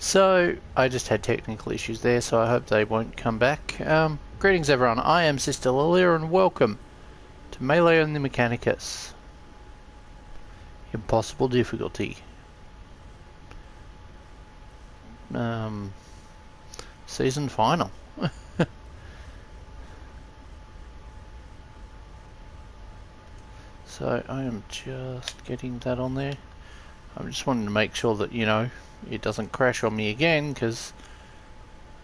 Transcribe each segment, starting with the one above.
So, I just had technical issues there, so I hope they won't come back. Greetings everyone, I am Sister Lilia and welcome to MELEE Only Mechanicus. Impossible difficulty. Season final. So, I am just getting that on there. I'm just wanting to make sure that, you know, it doesn't crash on me again, because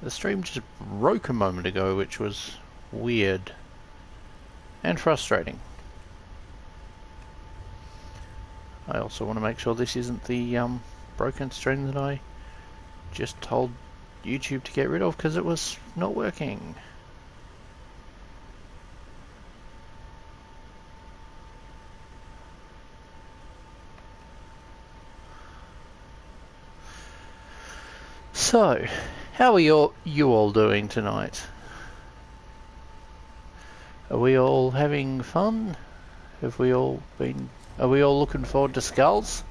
the stream just broke a moment ago, which was weird and frustrating. I also want to make sure this isn't the broken stream that I just told YouTube to get rid of because it was not working. So, how are you all doing tonight? Are we all having fun? Are we all looking forward to skulls?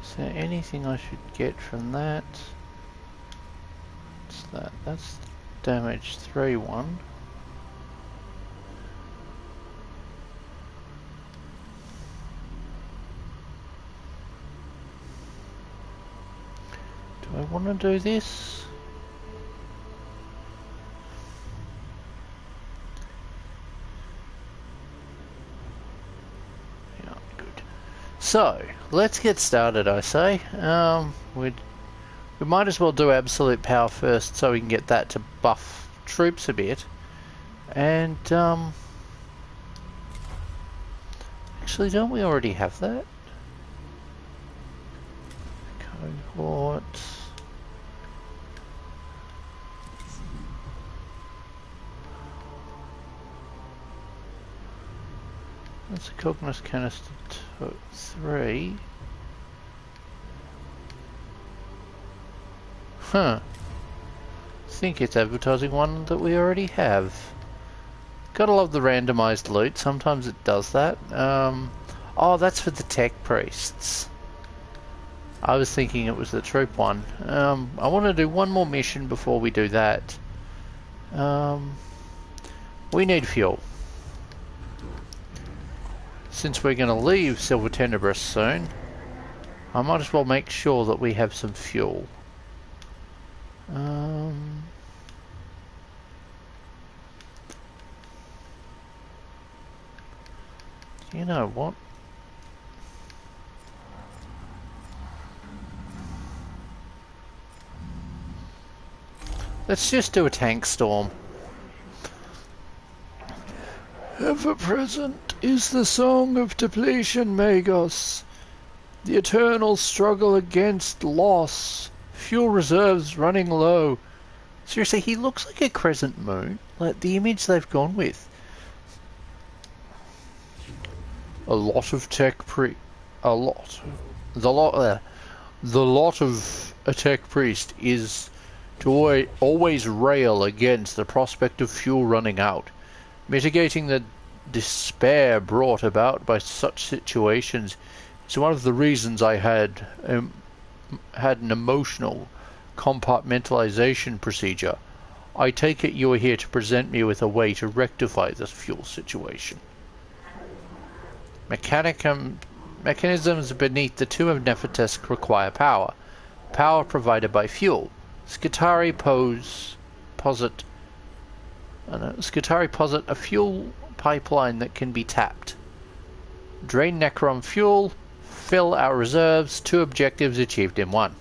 Is there anything I should get from that? What's that? That's damage 3-1. Do I want to do this? Yeah, good. So, let's get started, I say. We might as well do absolute power first so we can get that to buff troops a bit. And, actually, don't we already have that? Cohort. That's a Cognos canister 3. Huh. I think it's advertising one that we already have. Gotta love the randomized loot. Sometimes it does that. Oh, that's for the tech priests. I was thinking it was the troop one. I want to do one more mission before we do that. We need fuel. Since we're going to leave Silver Tenebris soon, I might as well make sure that we have some fuel. You know what? Let's just do a tank storm. Ever present is the song of depletion, Magos. The eternal struggle against loss. Fuel reserves running low. Seriously, he looks like a crescent moon. Like the image they've gone with. The lot of a tech priest is to always rail against the prospect of fuel running out, mitigating the despair brought about by such situations is one of the reasons I had an emotional compartmentalization procedure. I take it you are here to present me with a way to rectify this fuel situation. Mechanisms beneath the Tomb of Nefertesc require power. Power provided by fuel. Skitari posit a fuel pipeline that can be tapped. Drain Necron fuel. Fill our reserves. 2 objectives achieved in 1.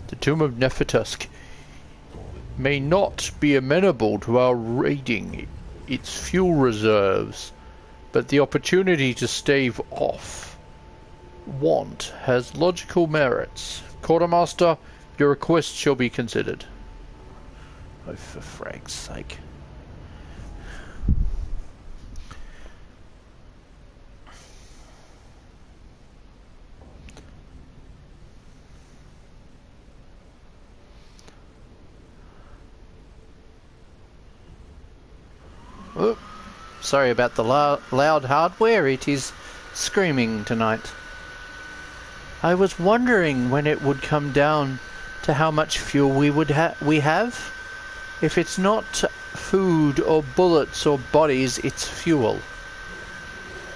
The Tomb of Nefertesc may not be amenable to our raiding its fuel reserves, but the opportunity to stave off want has logical merits. Quartermaster, your request shall be considered. Oh, for frag's sake. Oh, sorry about the loud hardware, it is screaming tonight. I was wondering when it would come down to how much fuel we have. If it's not food or bullets or bodies, it's fuel.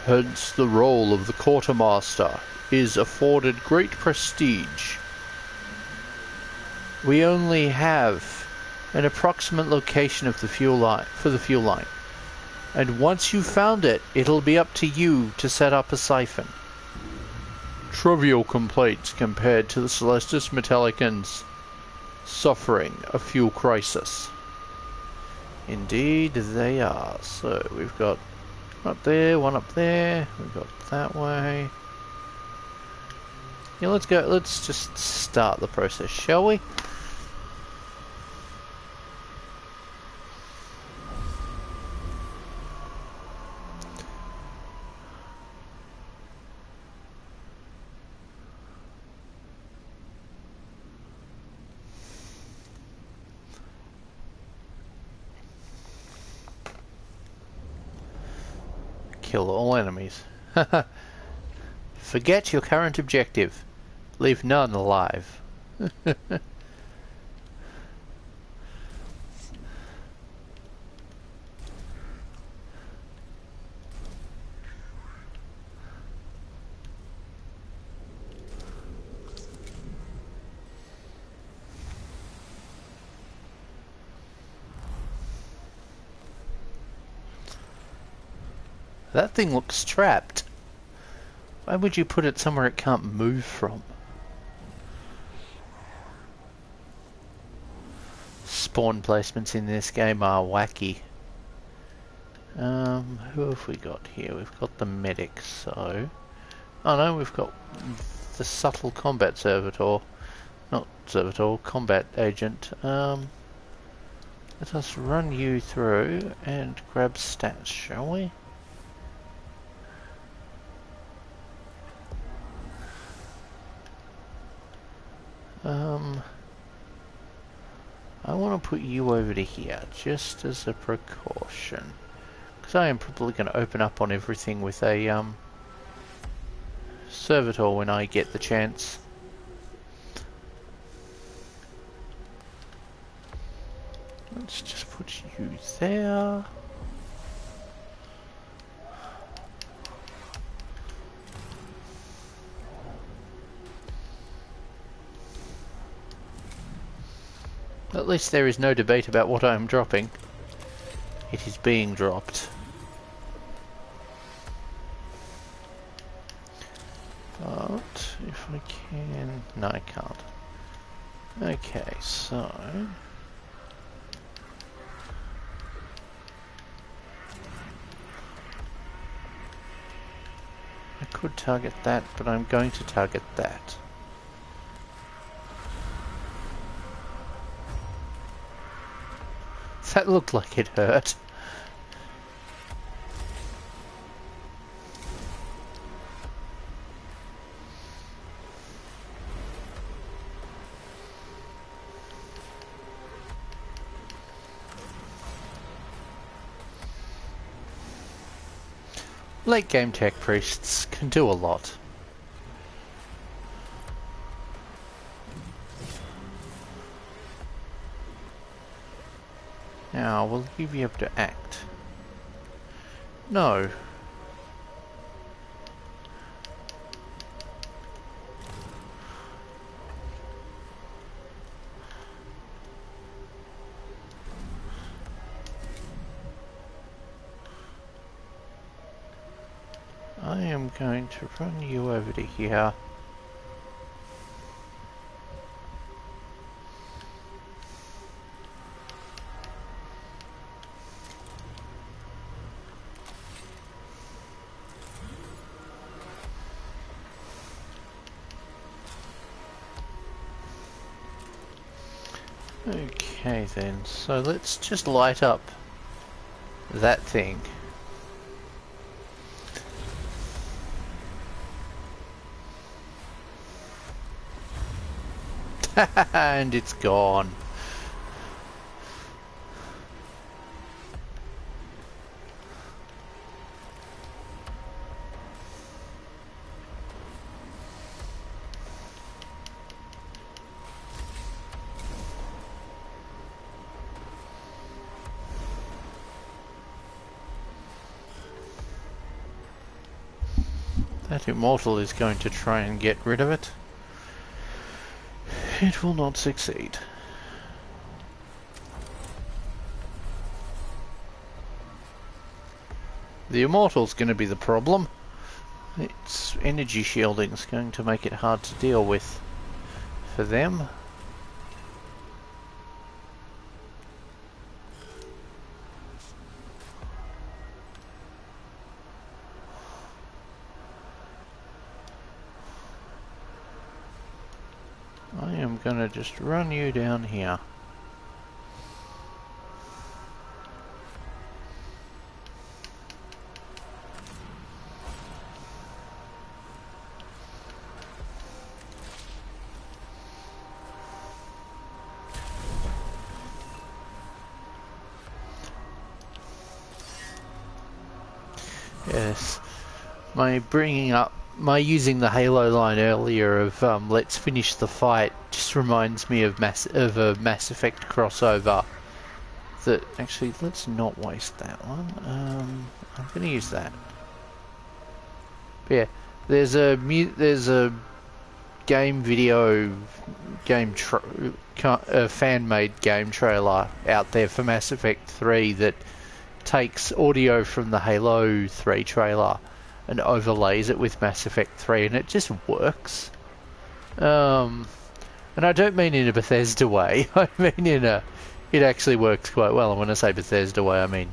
Hence the role of the quartermaster is afforded great prestige. We only have an approximate location of the fuel line, and once you've found it, it'll be up to you to set up a siphon. Trivial complaints compared to the Celestis Metallicans suffering a fuel crisis. Indeed they are. So we've got one up there, one up there, we've got that way. Yeah, let's go, let's just start the process, shall we? Kill all enemies. Forget your current objective. Leave none alive. That thing looks trapped. Why would you put it somewhere it can't move from? Spawn placements in this game are wacky. Who have we got here? We've got the medic, so... Oh no, we've got the subtle combat servitor. Not servitor, combat agent. Let us run you through and grab stats, shall we? I want to put you over to here, just as a precaution. Because I am probably going to open up on everything with a, servitor when I get the chance. Let's just put you there. At least there is no debate about what I am dropping. It is being dropped. But if I can... No, I can't. Okay, so... I could target that, but I'm going to target that. That looked like it hurt. Late game tech priests can do a lot. Now, will you be able to act? No. I am going to run you over to here. Okay then, so let's just light up that thing. And it's gone. That immortal is going to try and get rid of it. It will not succeed. The immortal's going to be the problem. Its energy shielding is going to make it hard to deal with for them. I am going to just run you down here. Yes, my using the Halo line earlier of let's finish the fight just reminds me of a Mass Effect crossover. That actually, let's not waste that one. I'm going to use that. But yeah, there's a fan-made game trailer out there for Mass Effect 3 that takes audio from the Halo 3 trailer and overlays it with Mass Effect 3, and it just works. And I don't mean in a Bethesda way. I mean it actually works quite well. And when I say Bethesda way, I mean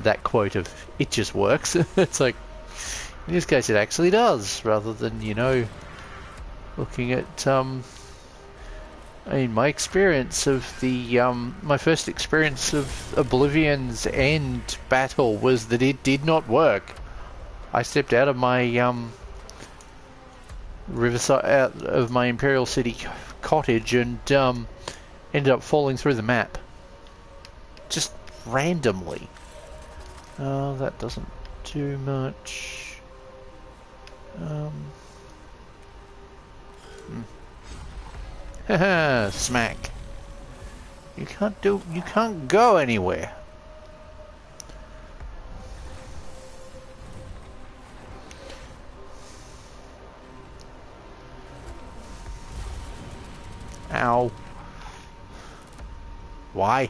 that quote of "it just works." It's like, in this case, it actually does, rather than, you know, looking at I mean, my experience of the my first experience of Oblivion's end battle was that it did not work. I stepped out of my out of my Imperial City cottage and ended up falling through the map, just randomly. Oh, that doesn't do much. Haha, smack. You can't go anywhere. Ow. Why?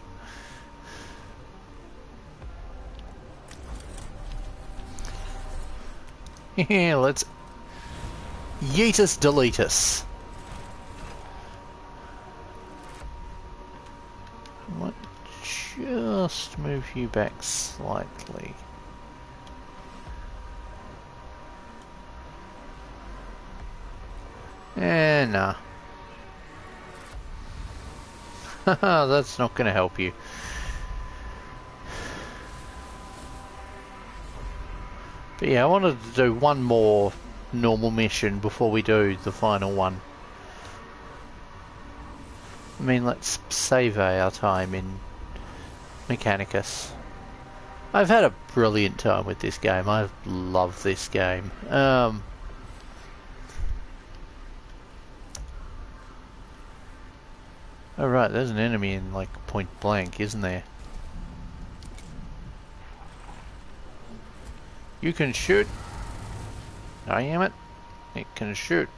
Yeah, let's yeetus deletus. I might just move you back slightly. Nah. Haha, that's not going to help you. But yeah, I wanted to do one more normal mission before we do the final one. I mean, let's save our time in Mechanicus. I've had a brilliant time with this game. I love this game. Oh right, there's an enemy in like point blank, isn't there? You can shoot. I am it. It can shoot.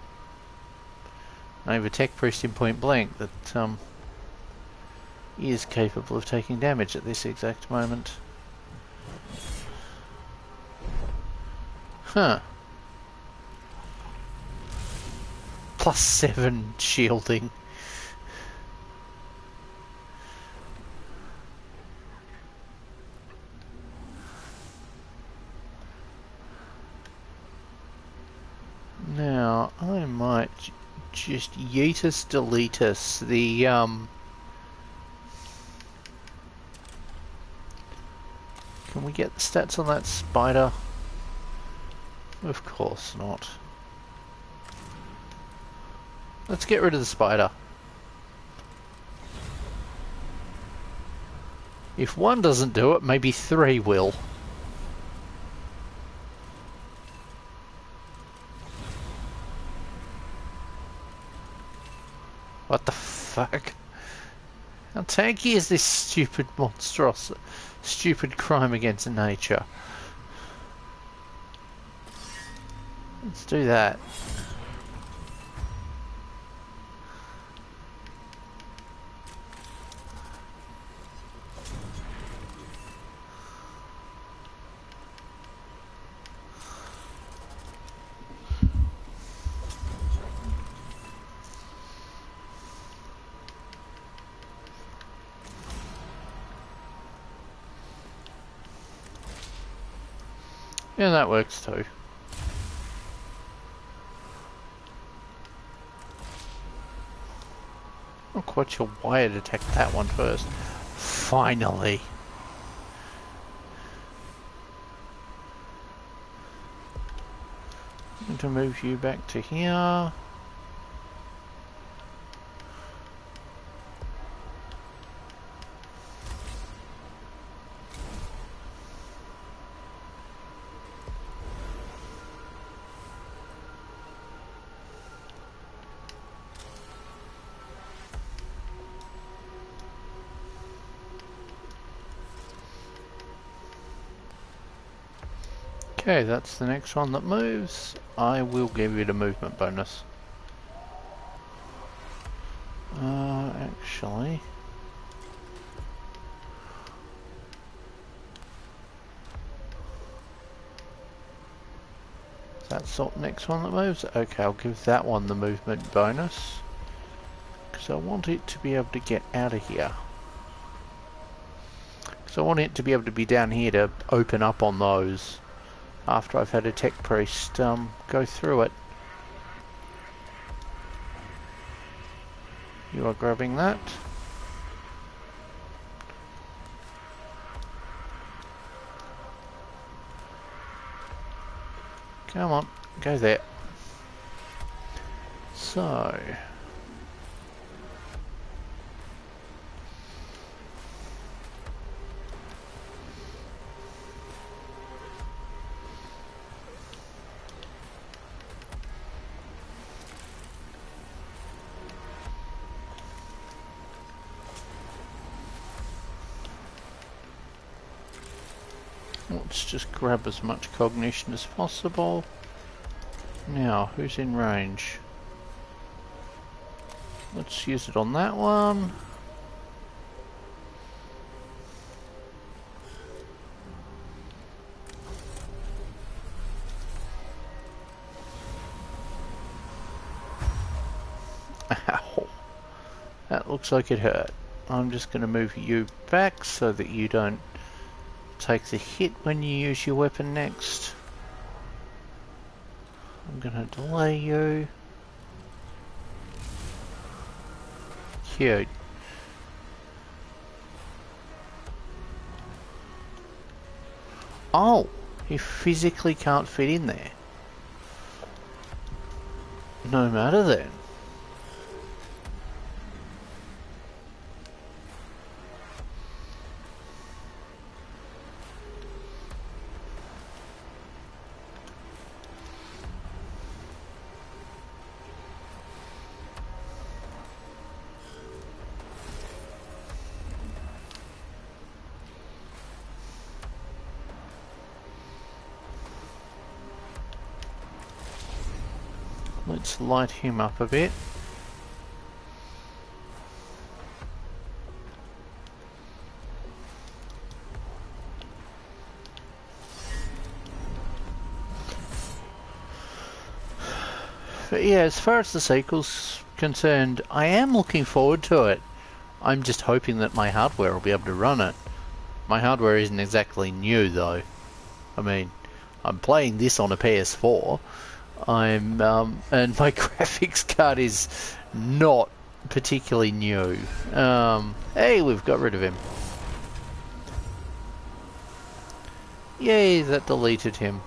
I have a tech priest in point blank that is capable of taking damage at this exact moment. Huh. +7 shielding. Now, I might just yeetus deletus the Can we get the stats on that spider? Of course not. Let's get rid of the spider. If one doesn't do it, maybe 3 will. What the fuck? How tanky is this stupid stupid crime against nature? Let's do that. Yeah, that works too. Not quite sure why it attacked that one first. Finally. I'm going to move you back to here. Okay, that's the next one that moves. I will give it a movement bonus. Actually... That's the next one that moves? Okay, I'll give that one the movement bonus. Because I want it to be able to get out of here. Because I want it to be able to be down here to open up on those. After I've had a tech priest go through it. You are grabbing that. Come on, go there. So... Let's just grab as much cognition as possible. Now, who's in range? Let's use it on that one. Ow. That looks like it hurt. I'm just going to move you back so that you don't take the hit when you use your weapon next. I'm gonna delay you. Cute. Oh, he physically can't fit in there. No matter then. Let's light him up a bit. But yeah, as far as the sequel's concerned, I am looking forward to it. I'm just hoping that my hardware will be able to run it. My hardware isn't exactly new though. I mean, I'm playing this on a PS4. And my graphics card is not particularly new. Hey, we've got rid of him. Yay, that deleted him.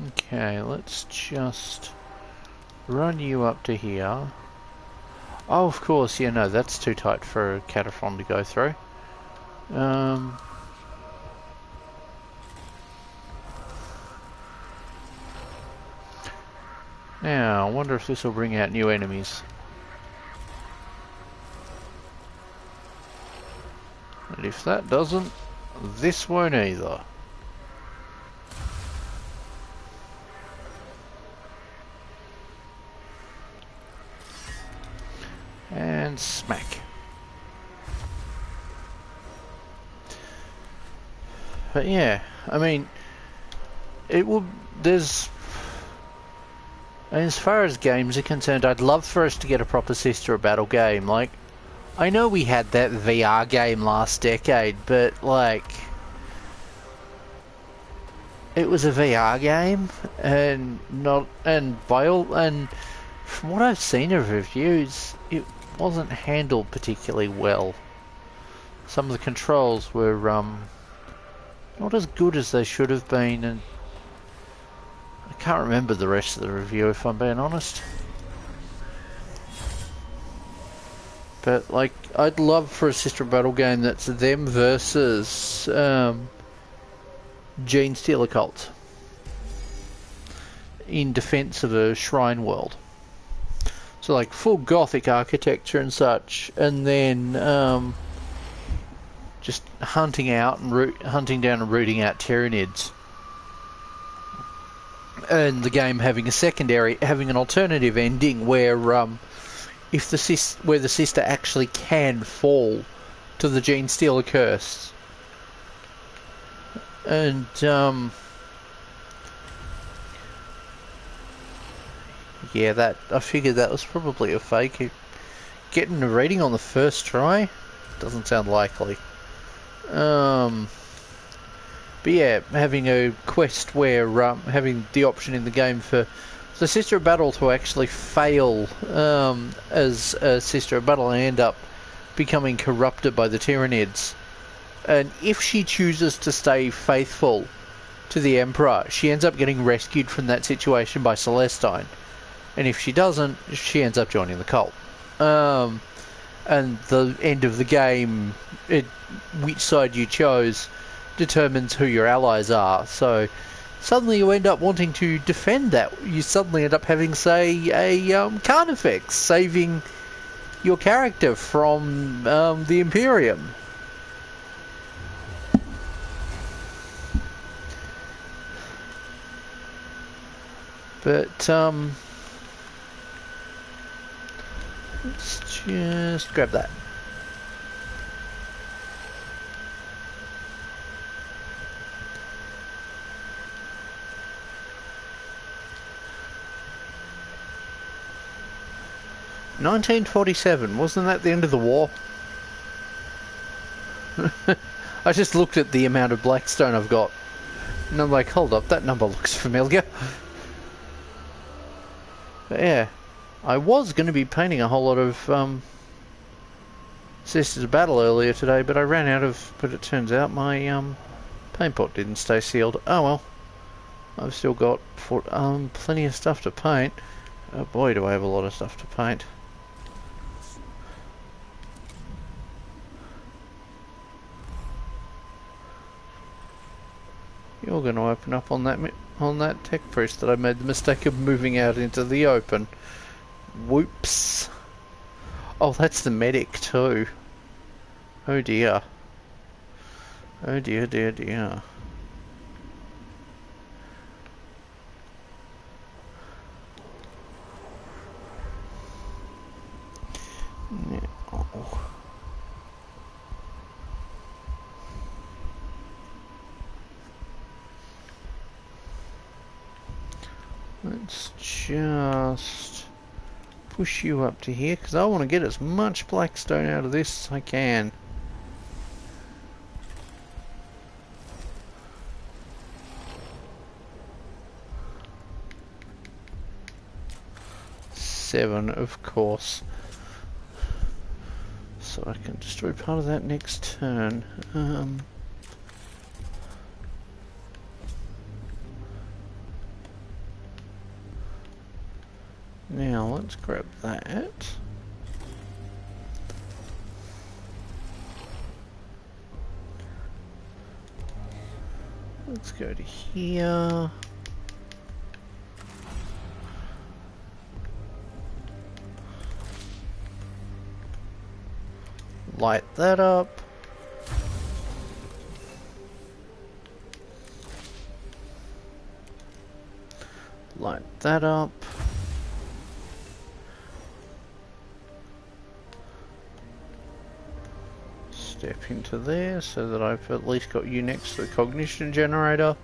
Okay, let's just run you up to here. Oh, of course, yeah, no, that's too tight for a Cataphrone to go through. Now, I wonder if this will bring out new enemies. if that doesn't, this won't either. And smack. But yeah, I mean, it will. There's, as far as games are concerned, I'd love for us to get a proper Sister Battle game. Like, I know we had that VR game last decade, but like, it was a VR game, and not, and by all, and from what I've seen of reviews, it wasn't handled particularly well. Some of the controls were not as good as they should have been, and I can't remember the rest of the review if I'm being honest. But like, I'd love for a Sister Battle game that's them versus Gene Stealer Cult in defense of a shrine world. So like full gothic architecture and such, and then just hunting down and rooting out Tyranids, and the game having an alternative ending where if the sister actually can fall to the Gene Stealer curse, and yeah, that I figured that was probably a fake. Getting a rating on the first try doesn't sound likely. But yeah, having a quest where having the option in the game for the Sister of Battle to actually fail as a Sister of Battle and end up becoming corrupted by the Tyranids. And if she chooses to stay faithful to the Emperor, she ends up getting rescued from that situation by Celestine. And if she doesn't, she ends up joining the cult. And the end of the game, which side you chose, determines who your allies are. So suddenly you end up wanting to defend that. You suddenly end up having, say, a Carnifex saving your character from the Imperium. But let's just grab that. "1947, wasn't that the end of the war?" I just looked at the amount of Blackstone I've got, and I'm like, hold up, that number looks familiar. But yeah, I was going to be painting a whole lot of Sisters of Battle earlier today, but I ran out of, but it turns out my paint pot didn't stay sealed. Oh well, I've still got plenty of stuff to paint. Oh boy, do I have a lot of stuff to paint. You're going to open up on that tech priest that I made the mistake of moving out into the open. Whoops. Oh, that's the medic too. Oh dear. Oh dear, dear, dear. No. Let's just push you up to here, because I want to get as much Blackstone out of this as I can. Seven, of course. So I can destroy part of that next turn. Now let's grab that. Let's go to here. Light that up. Light that up. Step into there so that I've at least got you next to the cognition generator.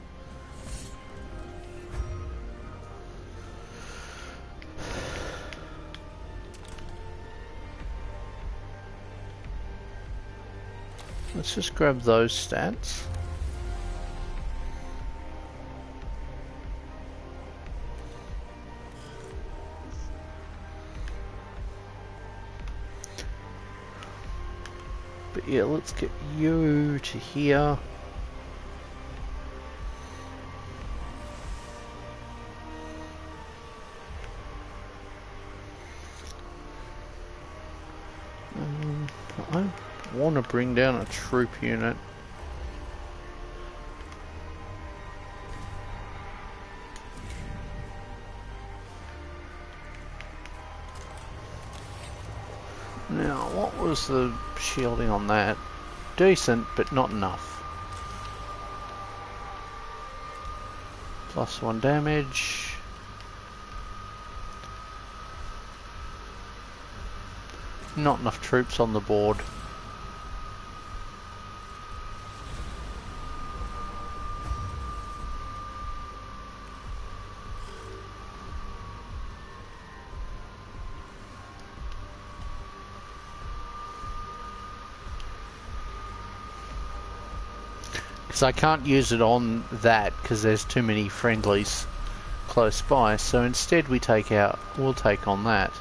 Let's just grab those stats. But yeah, let's get you to here. I want to bring down a troop unit. Now, what was the shielding on that? Decent, but not enough. +1 damage. Not enough troops on the board. Because I can't use it on that because there's too many friendlies close by, so instead we'll take on that.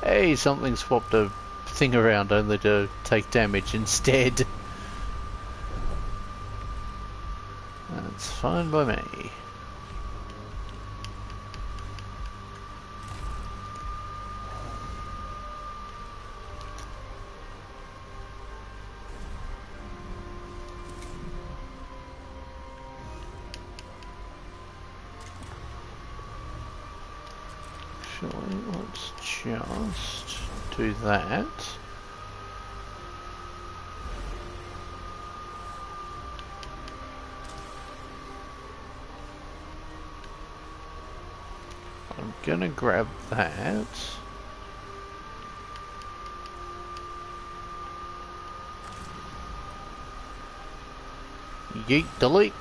Hey, something swapped a thing around only to take damage instead. That's fine by me. Let's just do that. I'm gonna grab that. Yeet, delete.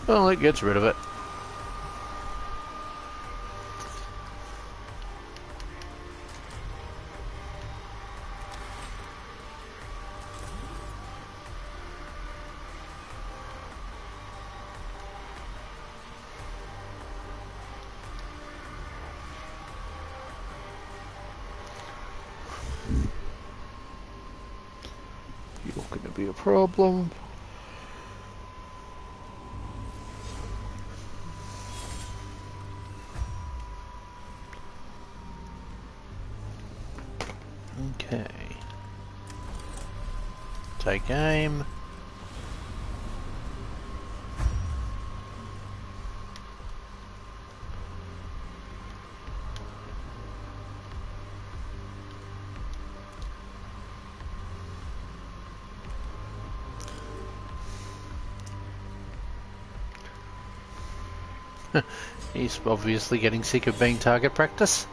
Well, it gets rid of it. You're going to be a problem. Okay. Take aim. He's obviously getting sick of being target practice.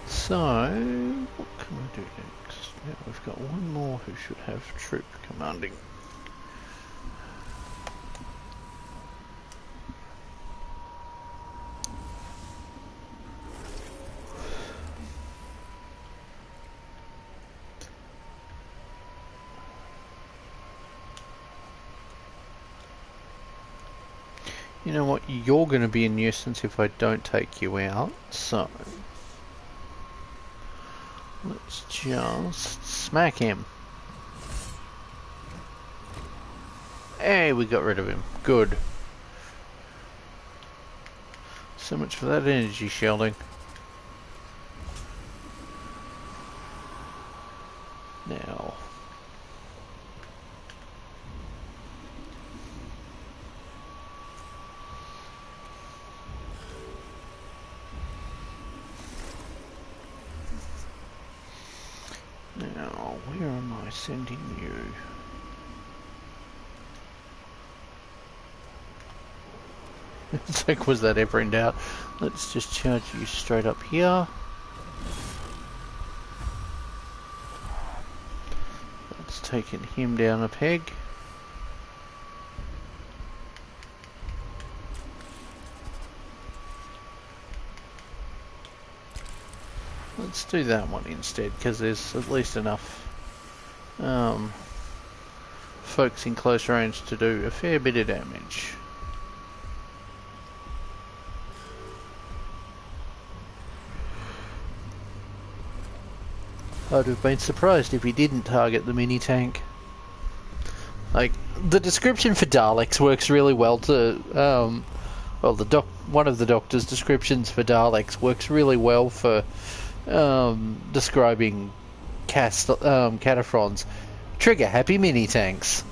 So, what can I do next? Yeah, we've got one more who should have troop commanding. You know what, you're going to be a nuisance if I don't take you out, so let's just smack him. Hey, we got rid of him. Good. So much for that energy shielding. Now, where am I sending you? It's like, was that ever in doubt? Let's just charge you straight up here. That's taken him down a peg. Let's do that one instead, because there's at least enough folks in close range to do a fair bit of damage. I'd have been surprised if he didn't target the mini tank. Like, the description for Daleks works really well to, well, one of the Doctor's descriptions for Daleks works really well for describing cataphrons. Trigger happy mini tanks.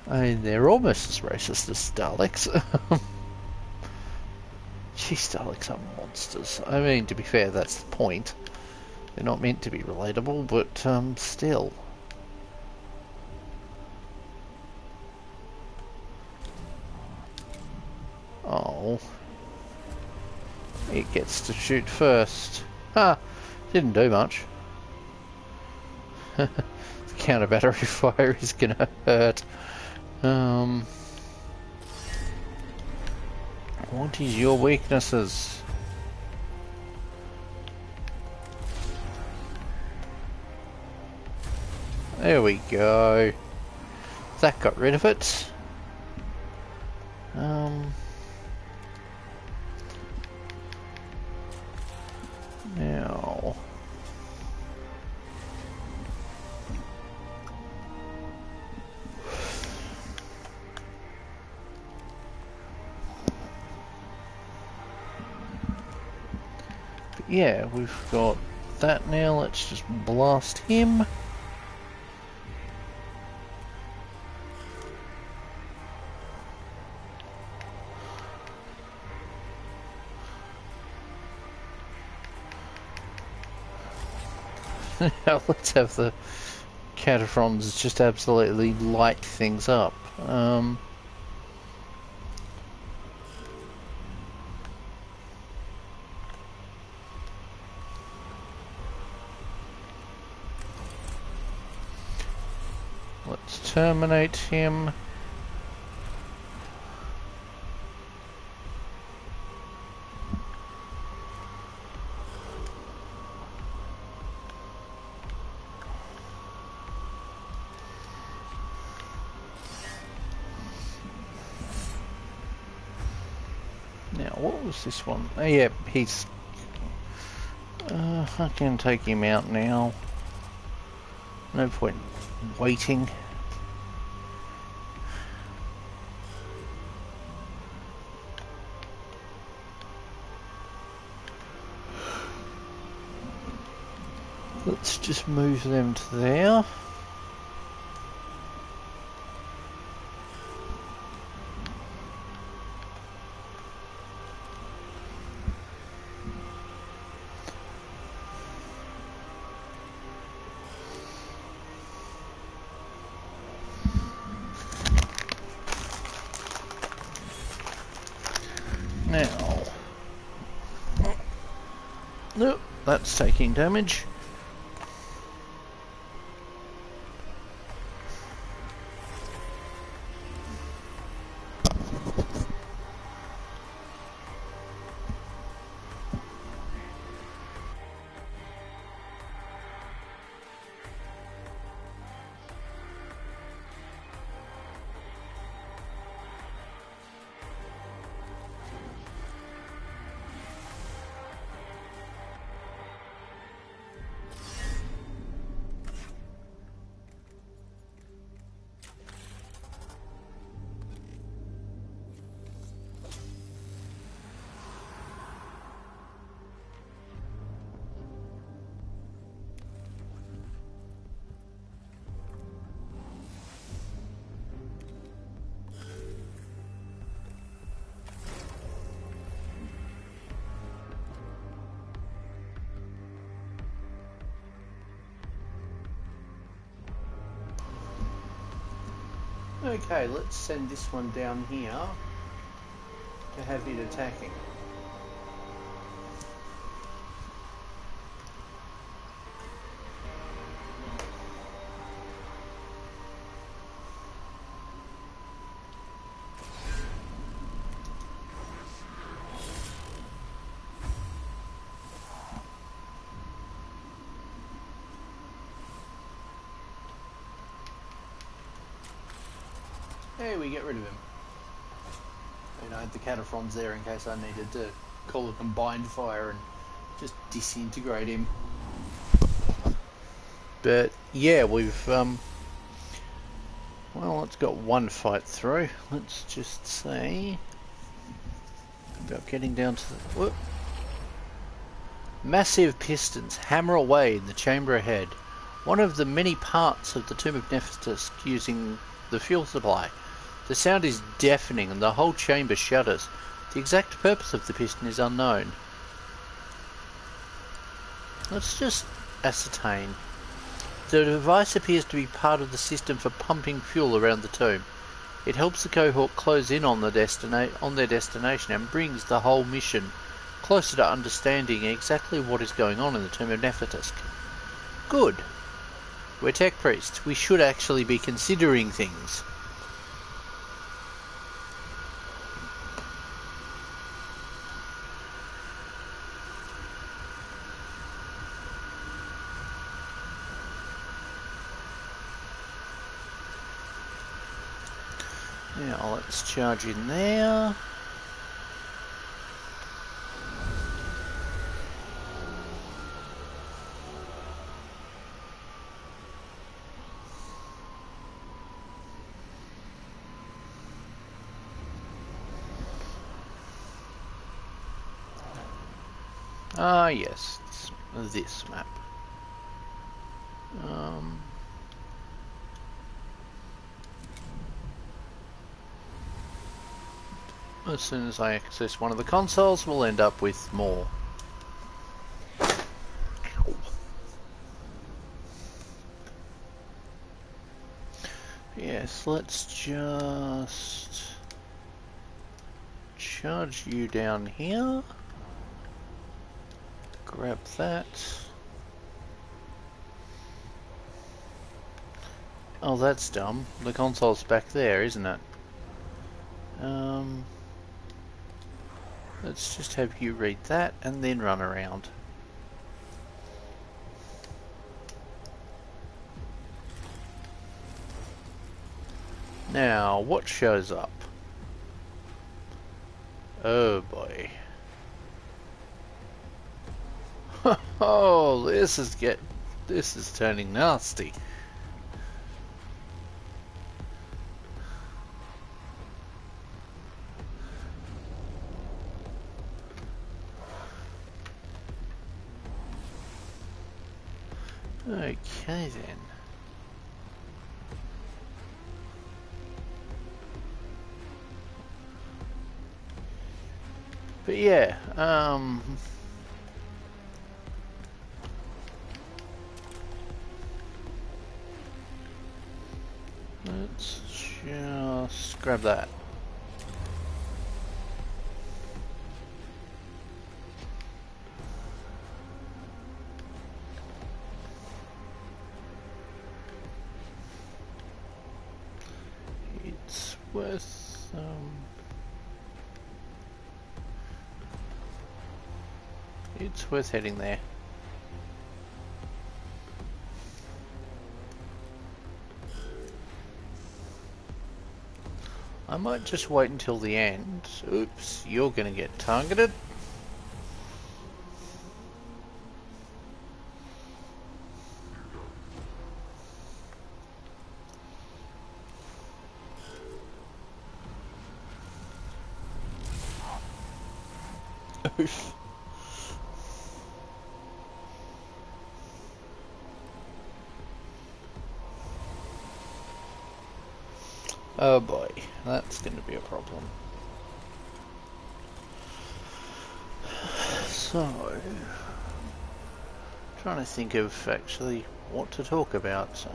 I mean, they're almost as racist as Daleks. Jeez, Daleks are monsters. I mean, to be fair, that's the point. They're not meant to be relatable, but still. Oh. It gets to shoot first. Ha! Didn't do much. The counter battery fire is gonna hurt. What is your weaknesses? There we go. That got rid of it. Now. But yeah, we've got that now. Let's just blast him. Now let's have the cataphrons just absolutely light things up. Let's terminate him. Now, what was this one? Oh, yeah, he's... I can take him out now. No point waiting. Let's just move them to there. Now, nope, that's taking damage. Okay, let's send this one down here to have it attacking. Hey, we get rid of him. You know, the Cataphrons there in case I needed to call a combined fire and just disintegrate him. But yeah, we've well, it's got one fight through. Let's just see about getting down to the whoop. Massive pistons hammer away in the chamber ahead. One of the many parts of the Tomb of Nephthys using the fuel supply. The sound is deafening and the whole chamber shudders. The exact purpose of the piston is unknown. Let's just ascertain. The device appears to be part of the system for pumping fuel around the tomb. It helps the cohort close in on their destination and brings the whole mission closer to understanding exactly what is going on in the Tomb of Nephthys. Good. We're tech priests. We should actually be considering things. Now let's charge in there. Ah yes, this map. As soon as I access one of the consoles, we'll end up with more. Yes, let's just charge you down here. Grab that. Oh, that's dumb. The console's back there, isn't it? Let's just have you read that and then run around. Now, what shows up? Oh boy. Oh, this is turning nasty. Okay then. But yeah, let's just grab that. It's worth heading there. I might just wait until the end. Oops, you're gonna get targeted. Oof. Oh boy, that's going to be a problem. So, trying to think of actually what to talk about.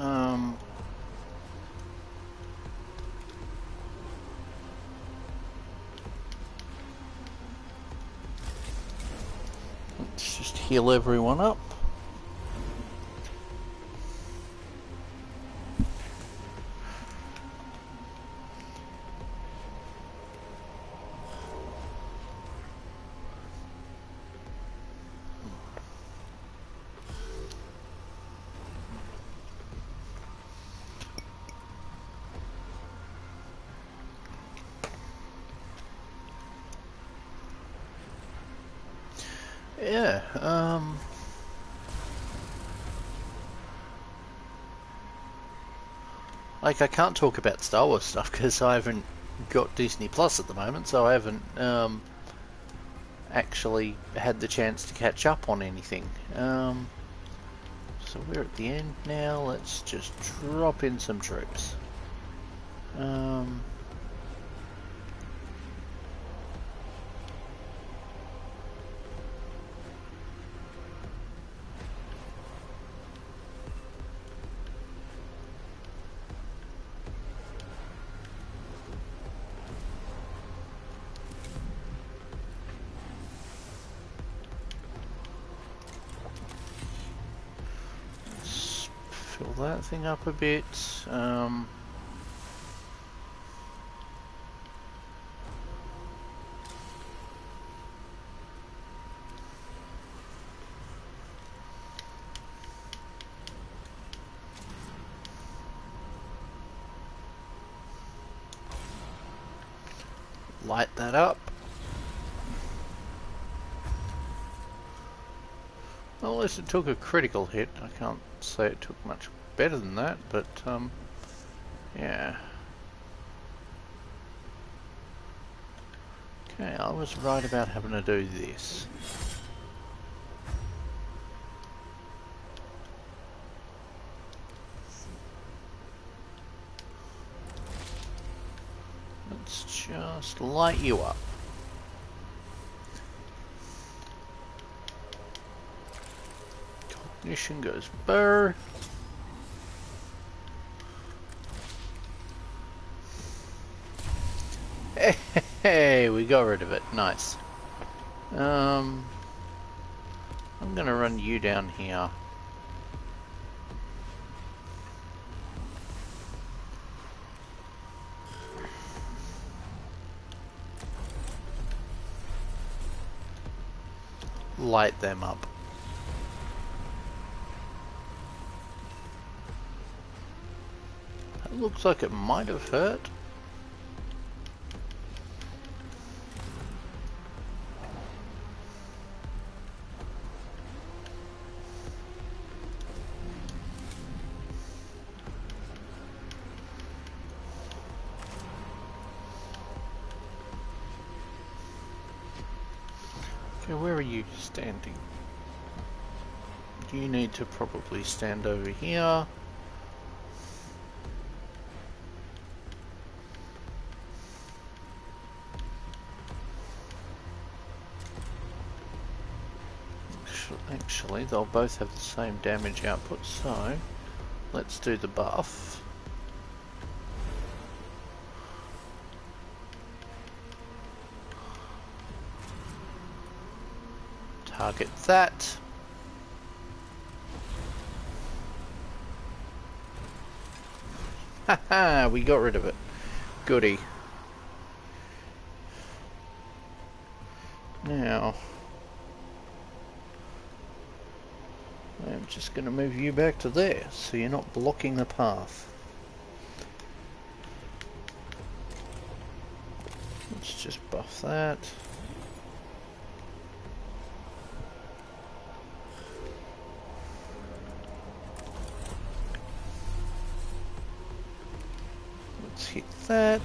Just heal everyone up. Yeah, like I can't talk about Star Wars stuff because I haven't got Disney Plus at the moment, so I haven't actually had the chance to catch up on anything. So we're at the end now. Let's just drop in some troops. Fill that thing up a bit. Light that up. Well, at least it took a critical hit. I can't say it took much better than that, but yeah. Okay, I was right about having to do this. Let's just light you up. Cognition goes burr. Hey, we got rid of it. Nice. I'm gonna run you down here. Light them up. That looks like it might have hurt. Okay, where are you standing? You need to probably stand over here. Actually, they'll both have the same damage output, so let's do the buff. Target that. Haha, we got rid of it. Goody. Now, I'm just going to move you back to there, so you're not blocking the path. Let's just buff that. Let's hit that.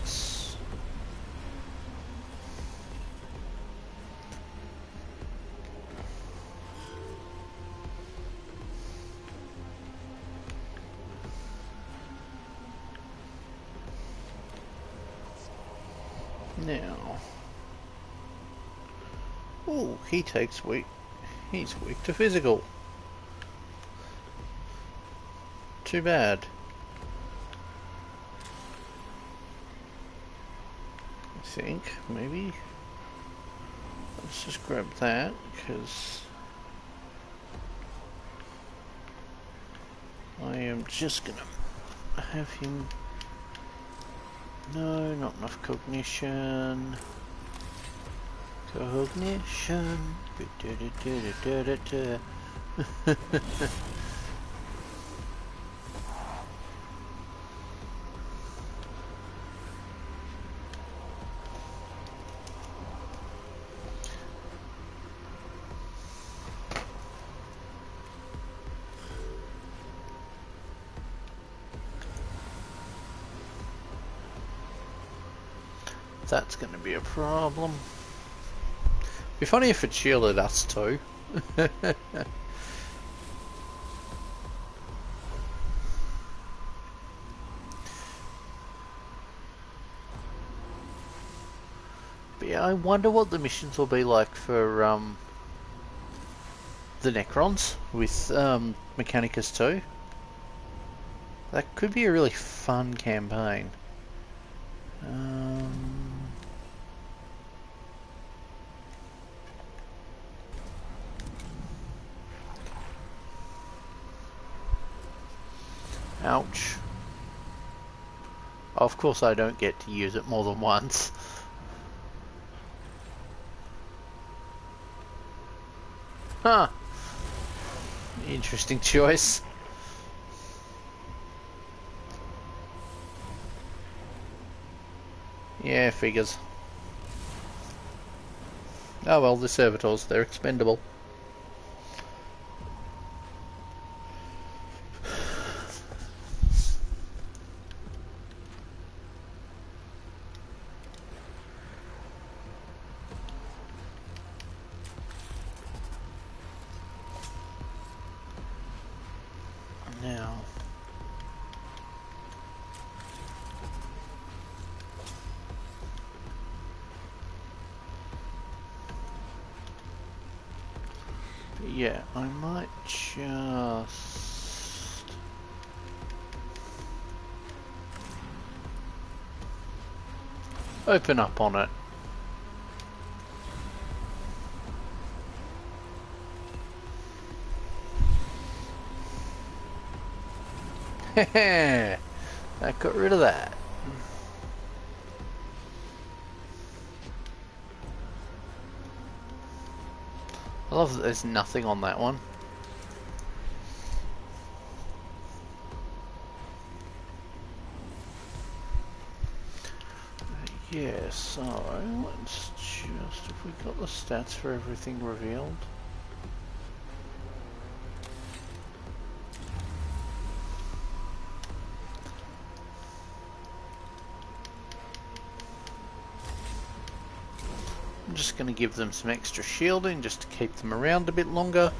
Now, oh, he takes weak. He's weak to physical. Too bad. I think maybe let's just grab that because I'm just gonna have him... No, not enough cognition. Cognition. That's going to be a problem. Be funny if it shielded us too. But yeah, I wonder what the missions will be like for the Necrons with Mechanicus 2. That could be a really fun campaign. Ouch. Of course I don't get to use it more than once. Huh. Interesting choice. Yeah, figures. Oh well, the servitors, they're expendable. Now... yeah, I might just... open up on it. Heh, I got rid of that. I love that there's nothing on that one. Yeah, so let's just, if we got the stats for everything revealed. I'm just going to give them some extra shielding just to keep them around a bit longer.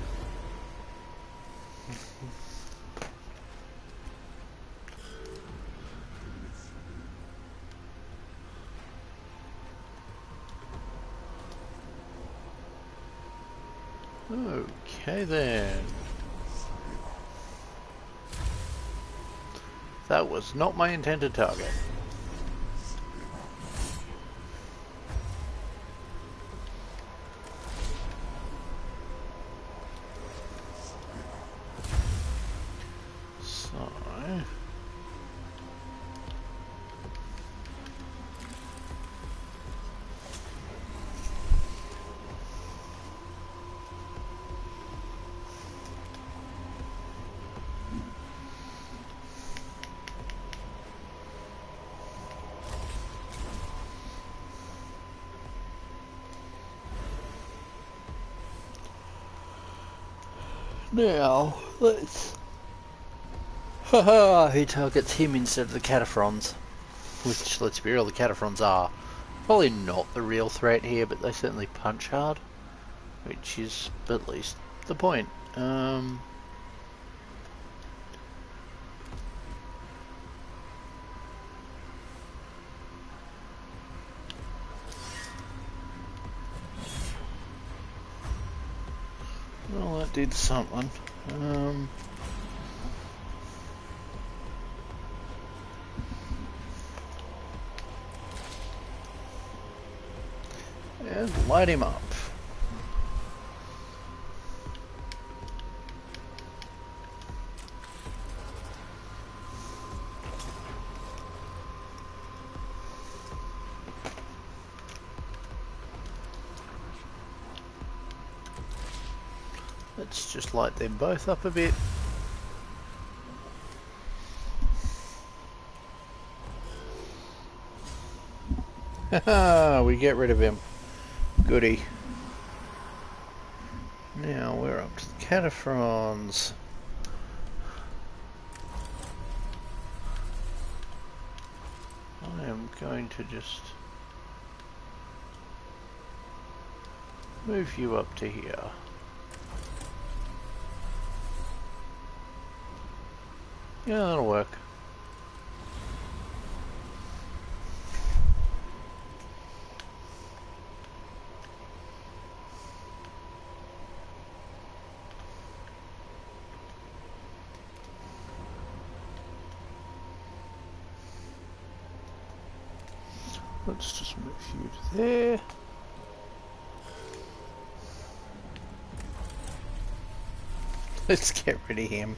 Okay then. That was not my intended target. Now, let's... Haha, he targets him instead of the Cataphrons. Which, let's be real, the Cataphrons are probably not the real threat here, but they certainly punch hard. Which is at least the point. Well, that did something. And light him up. Let's just light them both up a bit. Haha, we get rid of him. Goody. Now we're up to the cataphrons. I am going to just move you up to here. Yeah, that'll work. Let's just move you to there. Let's get rid of him.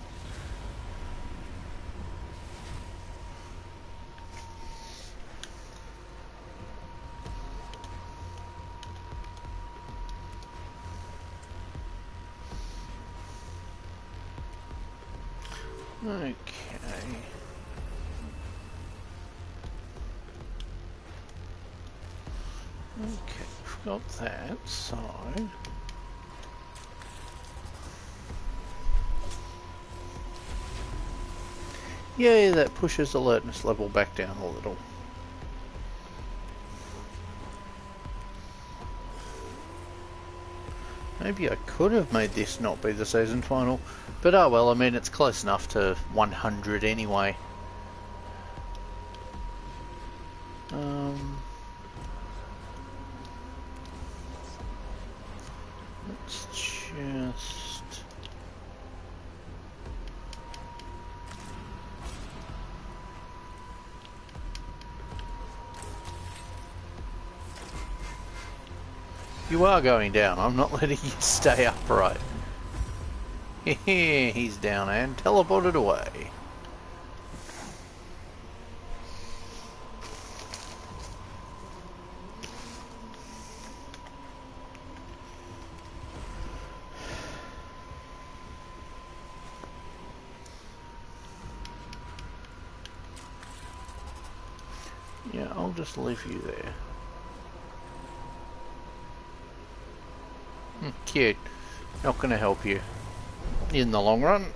Okay. Okay, we've got that side. Yeah, that pushes alertness level back down a little. Maybe I could have made this not be the season final, but oh well, I mean it's close enough to 100 anyway. Let's just... You are going down, I'm not letting you stay upright. He's down and teleported away. Yeah, I'll just leave you there. Cute. Not going to help you in the long run.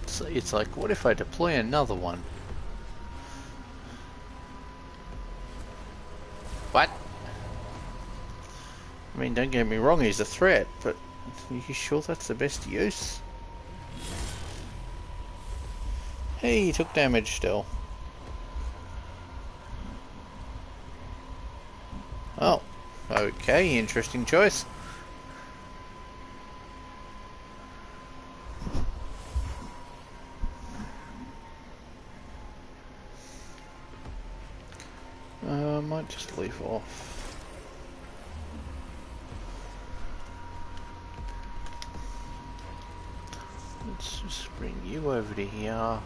So it's like, what if I deploy another one? What? I mean, don't get me wrong, he's a threat, but are you sure that's the best use? Hey, he took damage still. Oh, okay, interesting choice. Might just leave off. Let's just bring you over to here.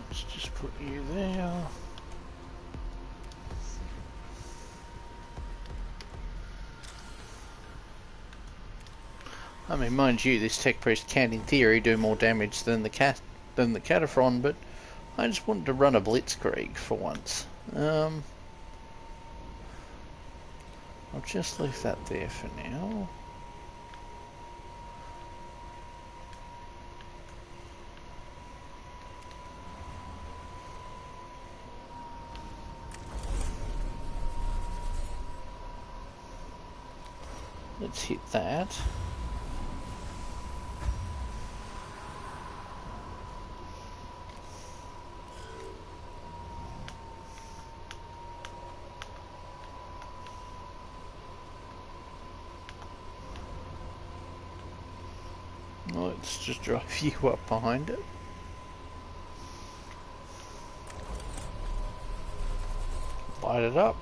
Let's just put you there. I mean, mind you, this tech priest can, in theory, do more damage than the cataphron, but I just wanted to run a blitzkrieg for once. I'll just leave that there for now. Let's hit that. Let's just drive you up behind it. Light it up.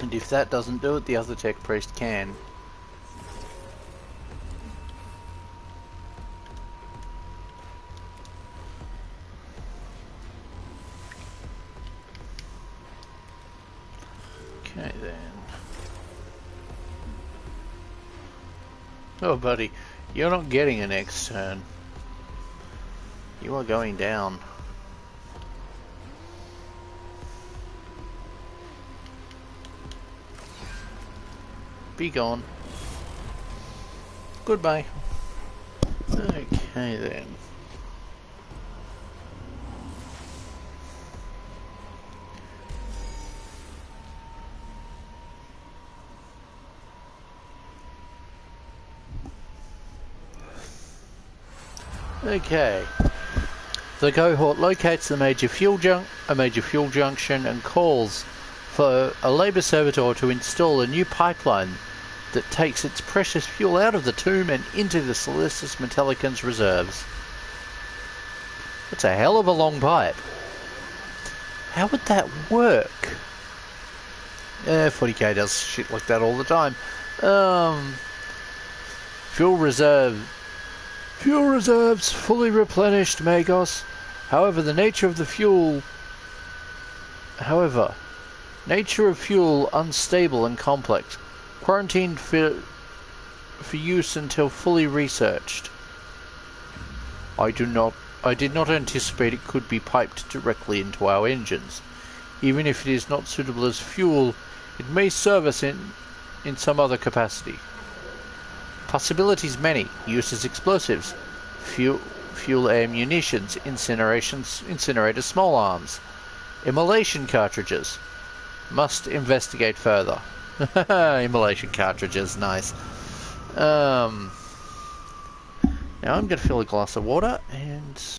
And if that doesn't do it, the other tech priest can. Okay then. Oh buddy, you're not getting a next turn. You are going down. Be gone. Goodbye. Okay then. Okay. The cohort locates a major fuel junction and calls for a labour servitor to install a new pipeline that takes its precious fuel out of the tomb and into the Solstice Metallicans reserves. That's a hell of a long pipe. How would that work? 40k does shit like that all the time. Fuel reserves fully replenished, Magos. However, nature of fuel unstable and complex. Quarantined for use until fully researched. I did not anticipate it could be piped directly into our engines. Even if it is not suitable as fuel, it may serve us in some other capacity. Possibilities many. Use as explosives. Fuel air munitions. Incinerator small arms. Immolation cartridges. Must investigate further. Immolation cartridges, nice. Now I'm going to fill a glass of water and...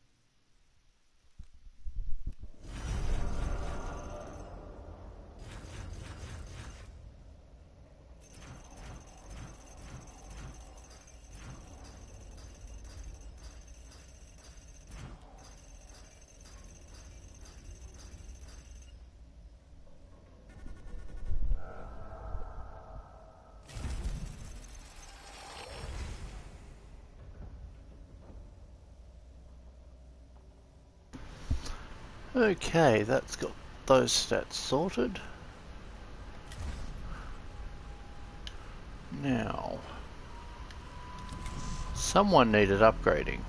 Okay, that's got those stats sorted. Now, someone needed upgrading.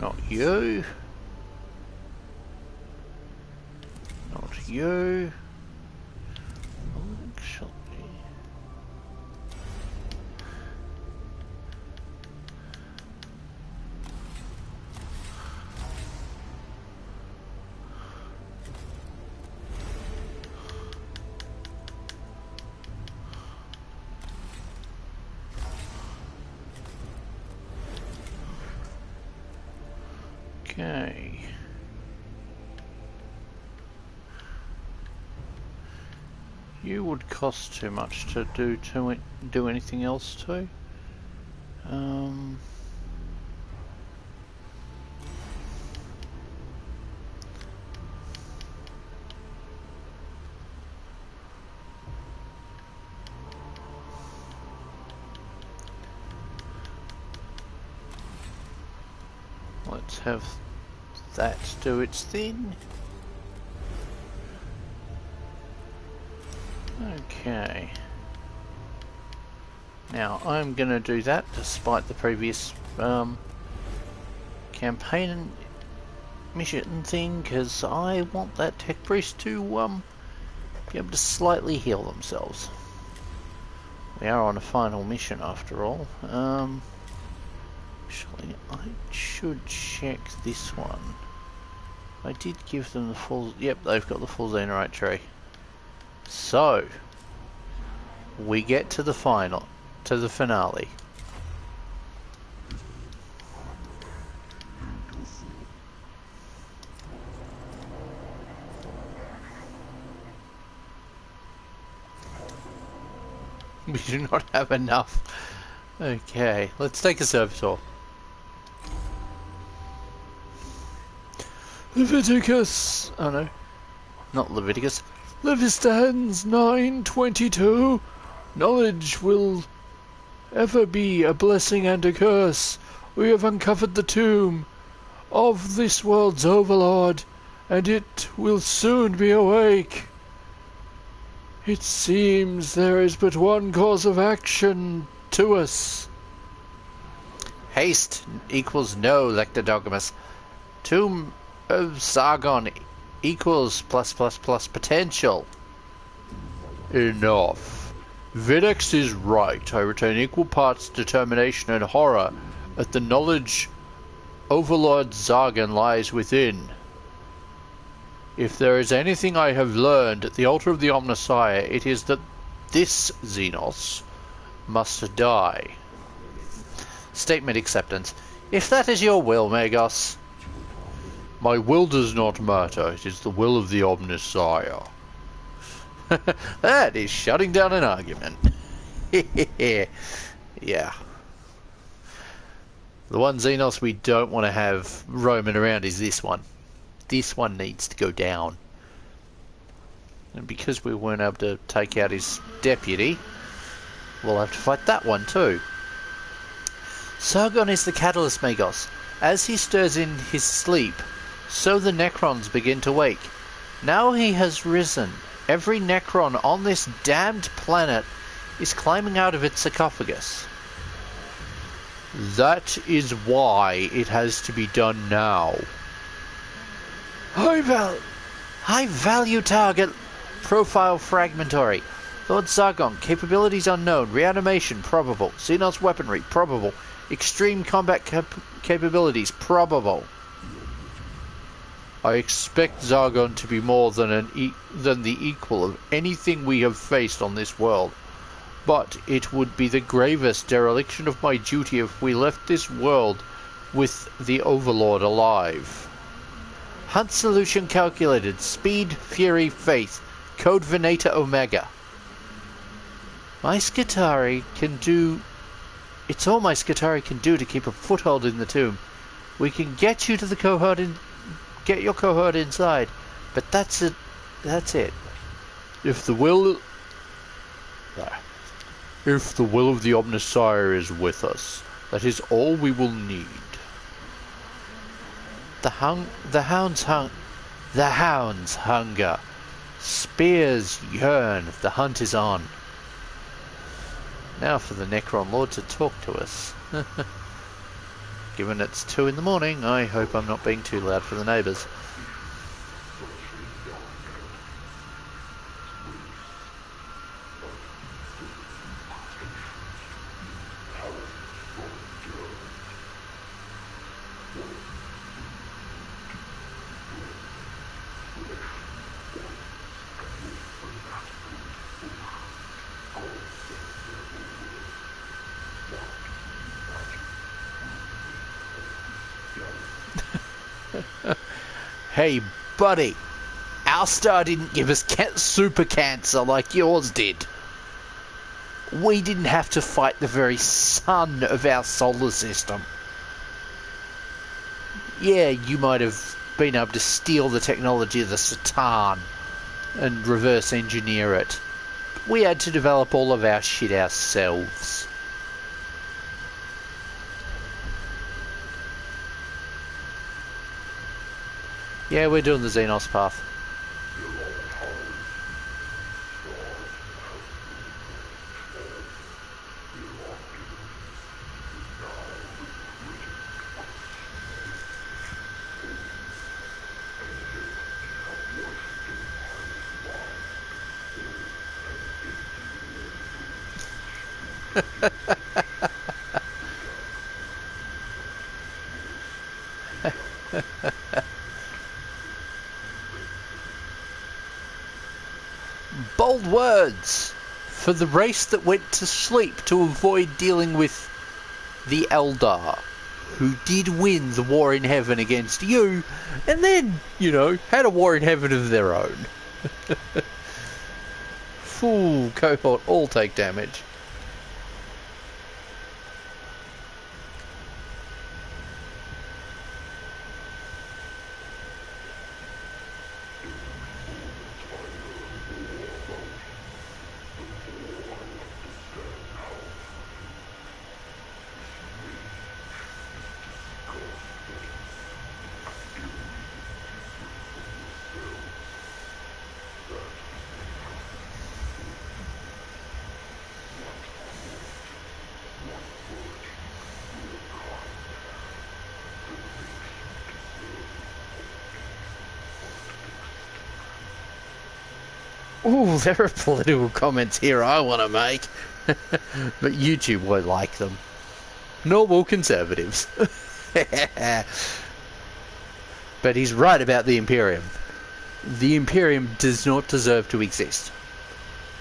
Not you. Not you. Actually. Okay. You would cost too much to do anything else to. Let's have that do its thing. Okay. Now I'm going to do that despite the previous campaign mission thing, because I want that tech priest to be able to slightly heal themselves. We are on a final mission after all. Actually, I should check this one. I did give them the full... Yep, they've got the full Xenorite tree. So, we get to the final, to the finale. We do not have enough. Okay, let's take a servitor. Leviticus! Oh no, not Leviticus. Levistans 9:22. Knowledge will ever be a blessing and a curse. We have uncovered the tomb of this world's overlord, and it will soon be awake. It seems there is but one course of action to us. Haste equals no, Lectodogmus. Tomb of Sargon equals plus potential. Enough. Videx is right. I retain equal parts determination and horror at the knowledge Overlord Zargon lies within. If there is anything I have learned at the altar of the Omnissiah, it is that this Xenos must die. Statement acceptance. If that is your will, Magos. My will does not matter. It is the will of the Omnissiah. That is shutting down an argument. Yeah. The one Xenos we don't want to have roaming around is this one. This one needs to go down. And because we weren't able to take out his deputy, we'll have to fight that one too. Sargon is the catalyst, Magos. As he stirs in his sleep, so the Necrons begin to wake. Now he has risen. Every Necron on this damned planet is climbing out of its sarcophagus. That is why it has to be done now. High value target profile fragmentary. Lord Sargon, capabilities unknown, reanimation probable, Xenos weaponry probable, extreme combat capabilities probable. I expect Zargon to be more than the equal of anything we have faced on this world, but it would be the gravest dereliction of my duty if we left this world with the Overlord alive. Hunt solution calculated. Speed, Fury, Faith. Code Venata Omega. My Skitari can do... It's all my Skitari can do to keep a foothold in the tomb. We can get you to the cohort get your cohort inside, but that's it. That's it. If the will of the Omnissiah is with us, that is all we will need. The hounds hunger. Spears yearn. The hunt is on. Now for the Necron Lord to talk to us. Given it's 2 in the morning, I hope I'm not being too loud for the neighbours. Hey, buddy, our star didn't give us super cancer like yours did. We didn't have to fight the very sun of our solar system. Yeah, you might have been able to steal the technology of the Satan and reverse engineer it. But we had to develop all of our shit ourselves. Yeah, we're doing the Xenos path. Bold words for the race that went to sleep to avoid dealing with the Eldar, who did win the war in heaven against you, and then, you know, had a war in heaven of their own. Full cohort all take damage. Ooh, there are political comments here I want to make. But YouTube won't like them. Nor will conservatives. But he's right about the Imperium. The Imperium does not deserve to exist.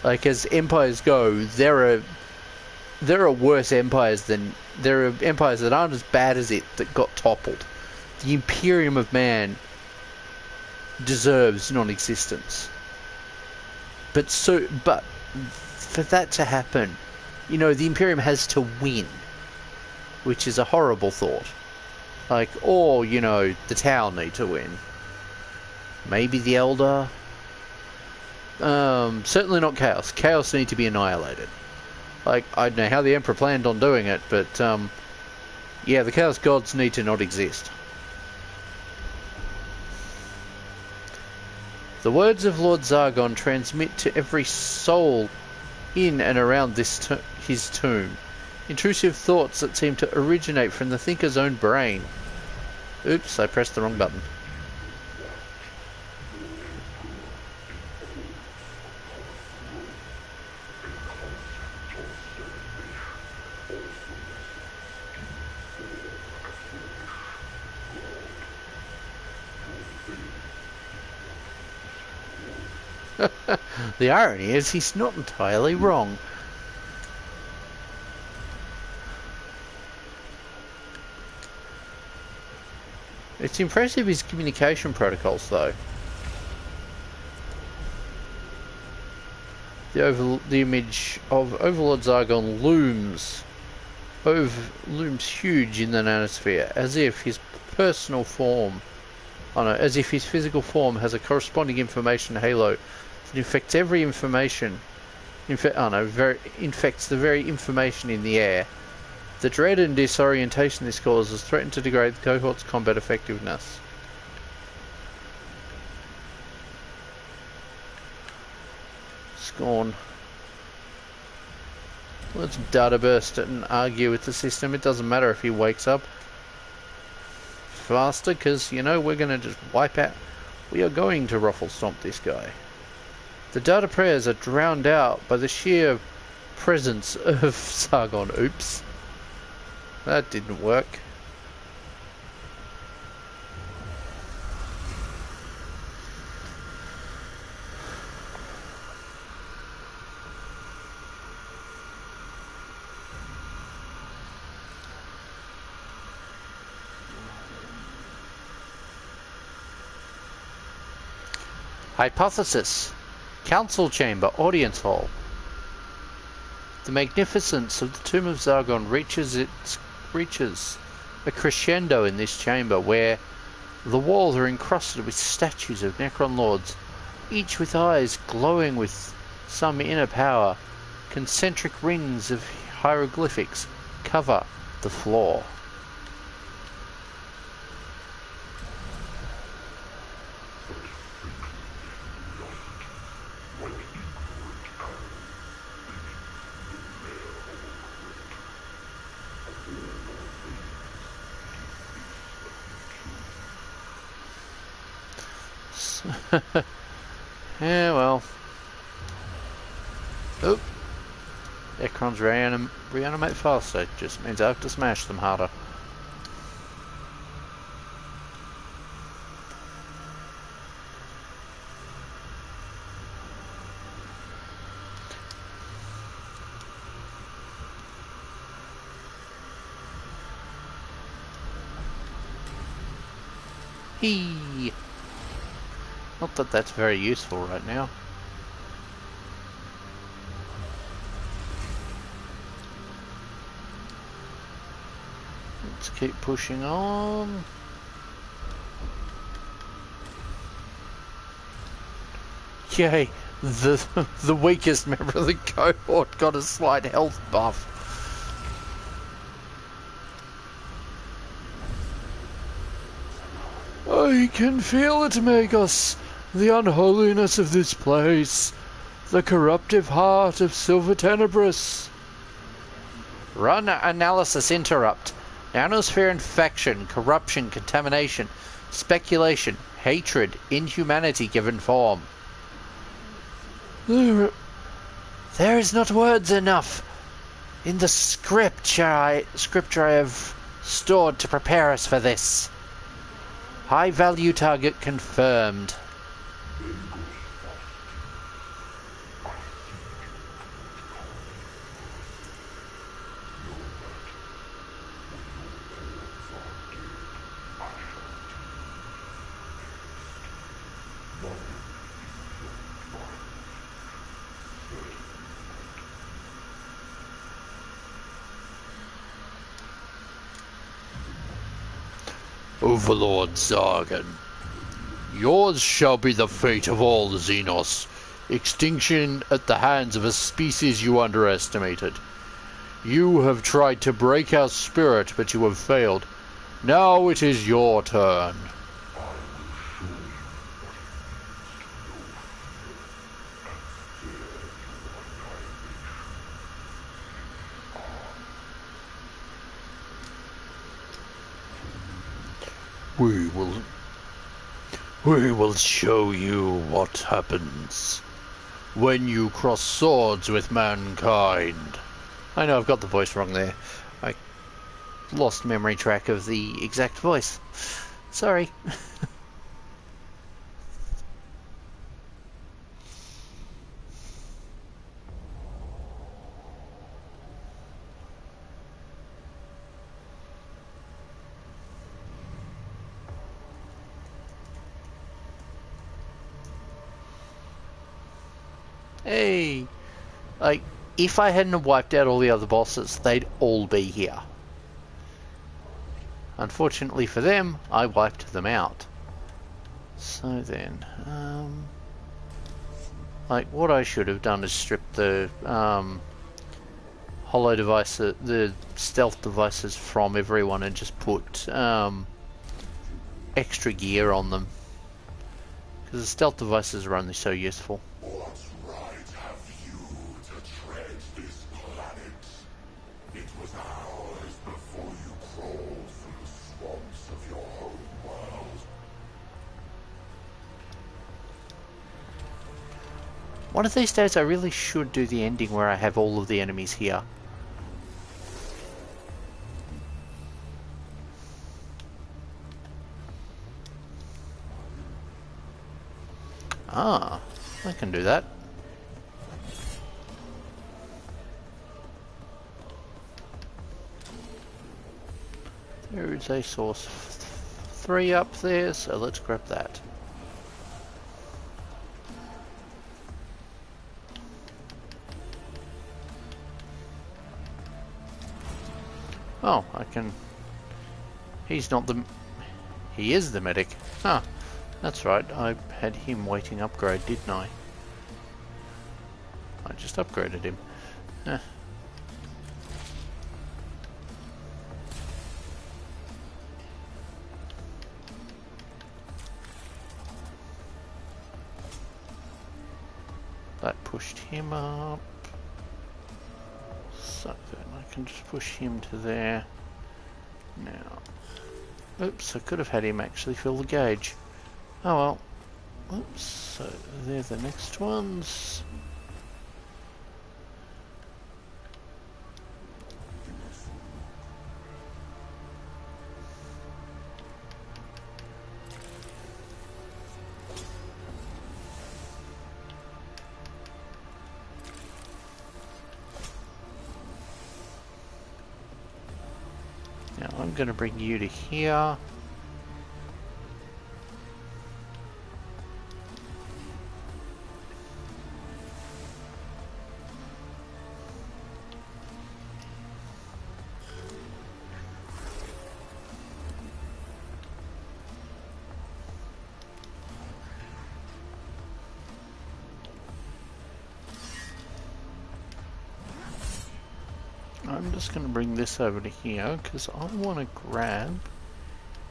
Like, as empires go, there are worse empires than... There are empires that aren't as bad as it that got toppled. The Imperium of Man deserves non-existence. But for that to happen, you know, the Imperium has to win, which is a horrible thought. Like, or, you know, the Tau need to win. Maybe the Eldar? Certainly not Chaos. Chaos need to be annihilated. Like, I don't know how the Emperor planned on doing it, but, yeah, the Chaos Gods need to not exist. The words of Lord Zargon transmit to every soul in and around his tomb. Intrusive thoughts that seem to originate from the thinker's own brain. Oops, I pressed the wrong button. The irony is he's not entirely wrong. It's impressive his communication protocols, though. The image of Overlord Zargon looms huge in the nanosphere, as if his personal form, as if his physical form has a corresponding information halo that infects every information. Infects the very information in the air. The dread and disorientation this causes threaten to degrade the cohort's combat effectiveness. Scorn. Let's data burst it and argue with the system. It doesn't matter if he wakes up faster, because, you know, we're going to just wipe out. We are going to ruffle stomp this guy. The data prayers are drowned out by the sheer presence of Sargon. Oops. That didn't work. Hypothesis. Council chamber, audience hall. The magnificence of the tomb of Zargon reaches a crescendo in this chamber, where the walls are encrusted with statues of Necron lords, each with eyes glowing with some inner power. Concentric rings of hieroglyphics cover the floor. Yeah, well. Oop. Ekrons reanimate faster. It just means I have to smash them harder. Hee! Not that that's very useful right now. Let's keep pushing on. Yay! The weakest member of the cohort got a slight health buff. I can feel it, Magus. The unholiness of this place. The corruptive heart of Silver Tenebris. Run analysis interrupt. Nanosphere infection, corruption, contamination, speculation, hatred, inhumanity given form. There is not words enough in the scripture I have stored to prepare us for this. High value target confirmed. Overlord Zargan, yours shall be the fate of all Xenos. Extinction at the hands of a species you underestimated. You have tried to break our spirit, but you have failed. Now it is your turn. We will show you what happens when you cross swords with mankind. I know I've got the voice wrong there. I lost memory track of the exact voice. Sorry. Hey, like, if I hadn't wiped out all the other bosses, they'd all be here. Unfortunately for them, I wiped them out. So then, like, what I should have done is strip the holo devices, the stealth devices from everyone, and just put extra gear on them, because the stealth devices are only so useful. One of these days I really should do the ending where I have all of the enemies here. Ah, I can do that. There is a source 3 up there, so let's grab that. Oh, I can... He's not the... He is the medic. Huh. That's right, I had him waiting upgrade, didn't I? I just upgraded him. Eh. That pushed him up. So then I can just push him to there. Now, oops, I could have had him actually fill the gauge. Oh well. Oops, so they're the next ones. Now I'm going to bring you to here. I'm just going to bring this over to here because I want to grab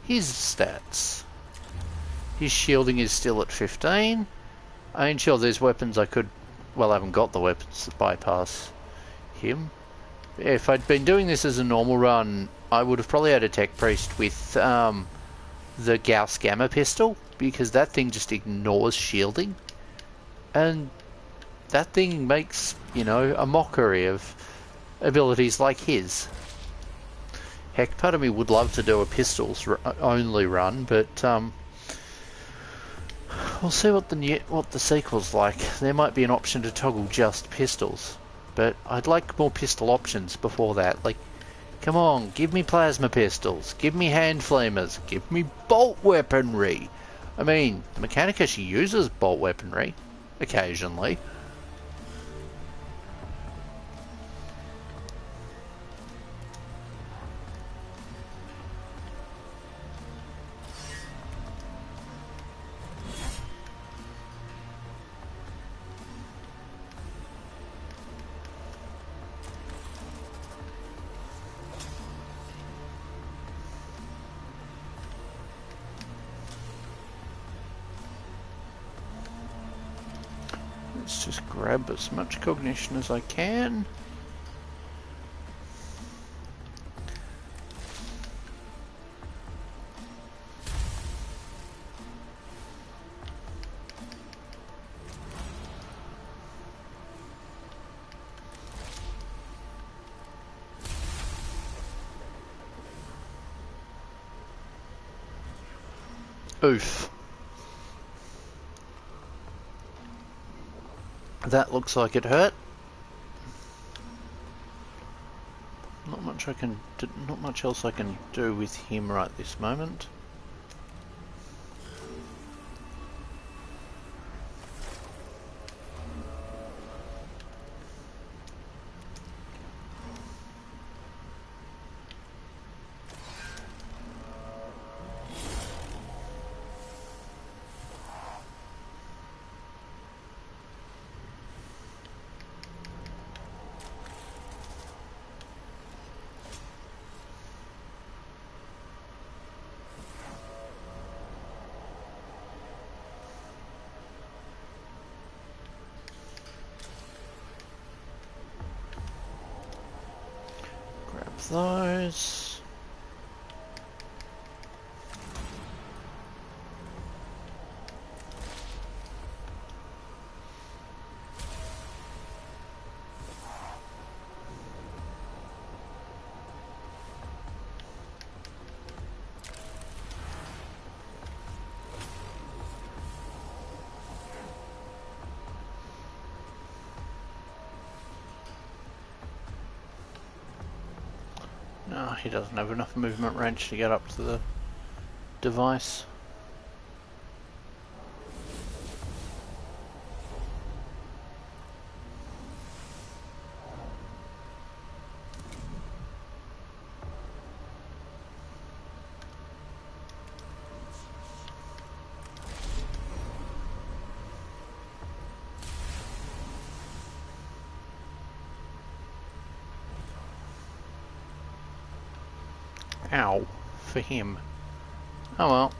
his stats. His shielding is still at 15. I ain't sure there's weapons I could... Well, I haven't got the weapons that bypass him. If I'd been doing this as a normal run, I would have probably had a tech priest with the Gauss Gamma pistol, because that thing just ignores shielding. And that thing makes, you know, a mockery of abilities like his. Heck, part of me would love to do a pistols only run, but we'll see what the sequel's like. There might be an option to toggle just pistols, but I'd like more pistol options before that. Like, come on, give me plasma pistols, give me hand flamers, give me bolt weaponry. I mean, Mechanicus uses bolt weaponry occasionally. Let's just grab as much cognition as I can. Oof. That looks like it hurt. Not much else I can do with him right this moment. Those. No, he doesn't have enough movement range to get up to the device. Ow, for him. Oh well.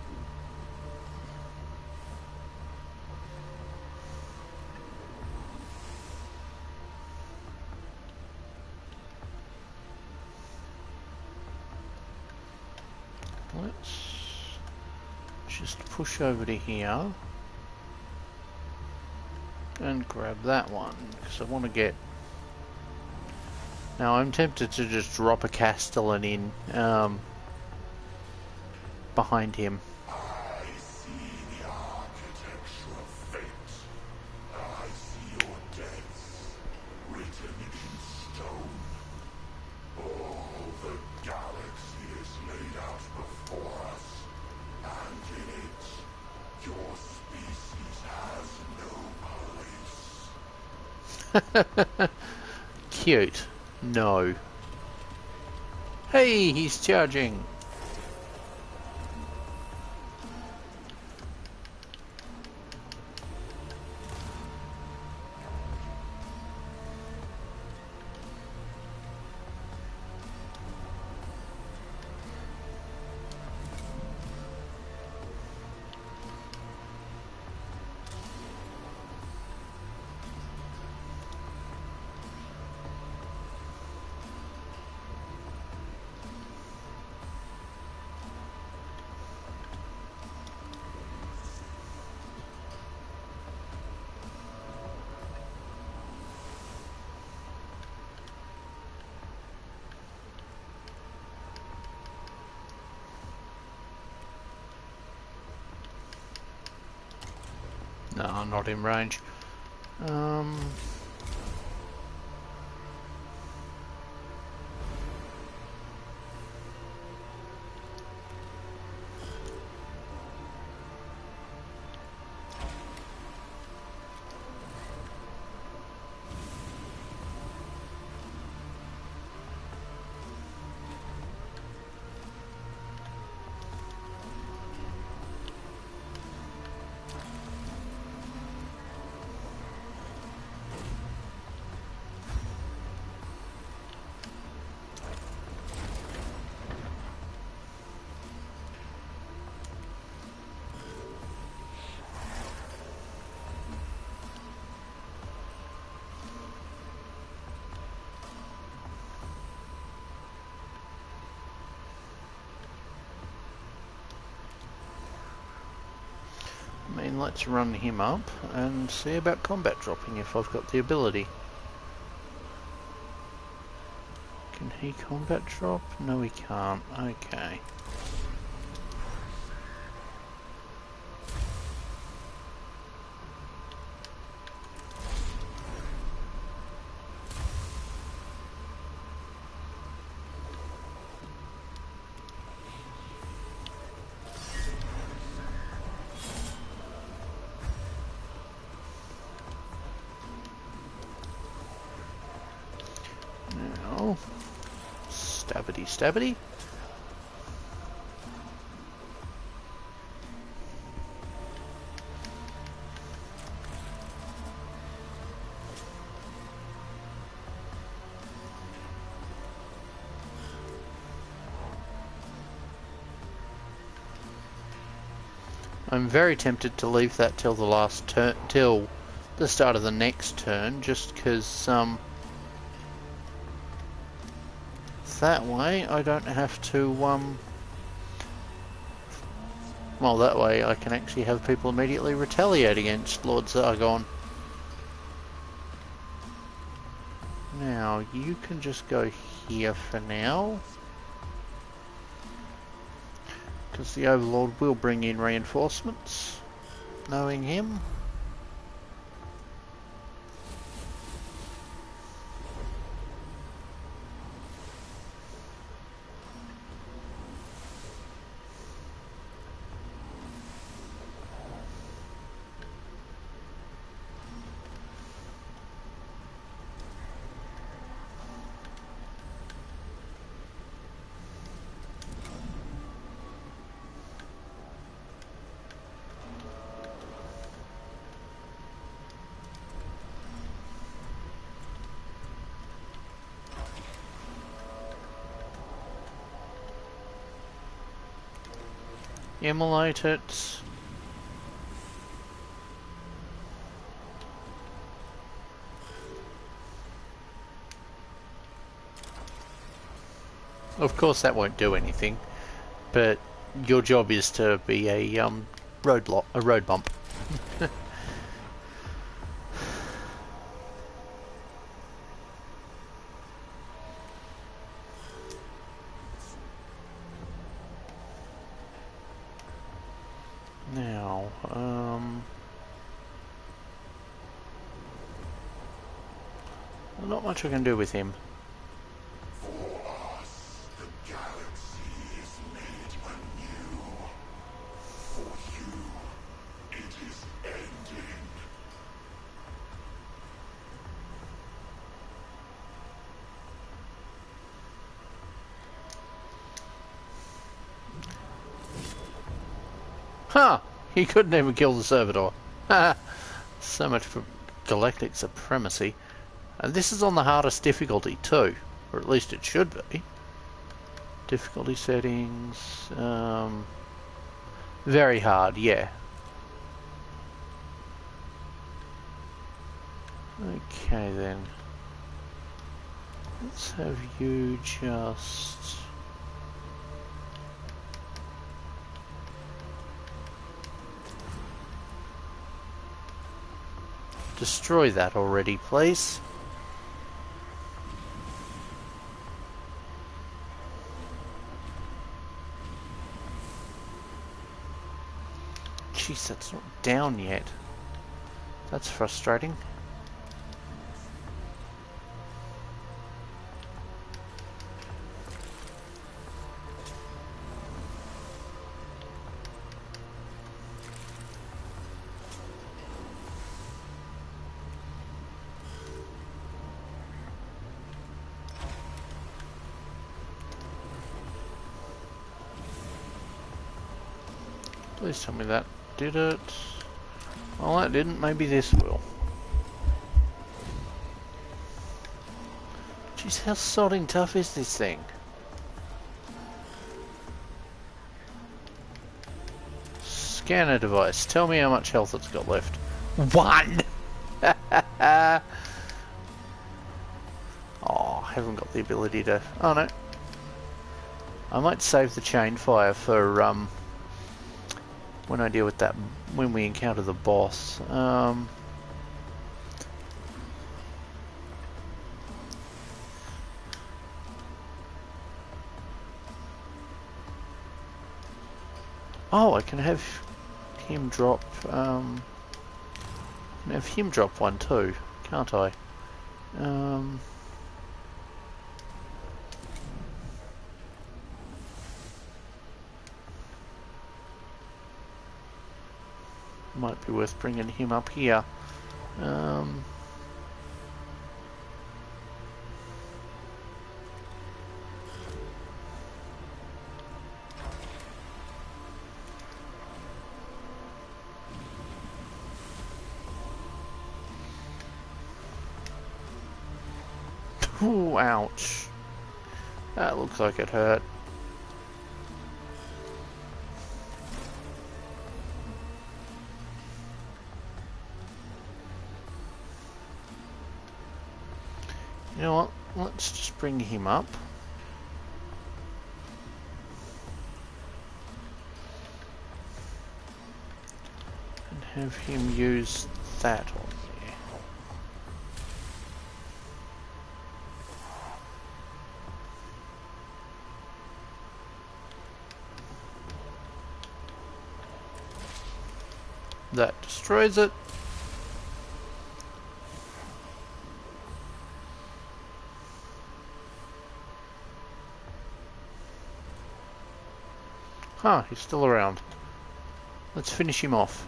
Let's just push over to here and grab that one, because I want to get... Now I'm tempted to just drop a Castellan in behind him. I see the architecture of fate. I see your deaths written in stone. All the galaxy Cute. No. Hey, he's charging. No, I'm not in range. I mean, let's run him up and see about combat dropping if I've got the ability. Can he combat drop? No, he can't. Okay. Now, stabbity stabbity. I'm very tempted to leave that till the last turn, till the start of the next turn, just because that way I don't have to well, that way I can actually have people immediately retaliate against Lord Zargon. Now you can just go here for now, because the Overlord will bring in reinforcements, knowing him. Immolate it. Of course that won't do anything, but your job is to be a road bump. Now, not much I can do with him. For us, the galaxy is made anew. For you, it is ending. Huh! He couldn't even kill the servitor. Ha! So much for galactic supremacy. And this is on the hardest difficulty too. Or at least it should be. Difficulty settings... very hard, yeah. Okay then. Let's have you just... destroy that already, please. Jeez, that's not down yet. That's frustrating. Please tell me that did it. Well, that didn't. Maybe this will. Jeez, how sodding tough is this thing? Scanner device. Tell me how much health it's got left. 1! Oh, I haven't got the ability to... Oh, no. I might save the chain fire for, when I deal with that, when we encounter the boss. Oh, I can have him drop, I can have him drop one too, can't I? Might be worth bringing him up here. Ooh, ouch. That looks like it hurt. You know what? Let's just bring him up. And have him use that on there. That destroys it. Huh, he's still around. Let's finish him off.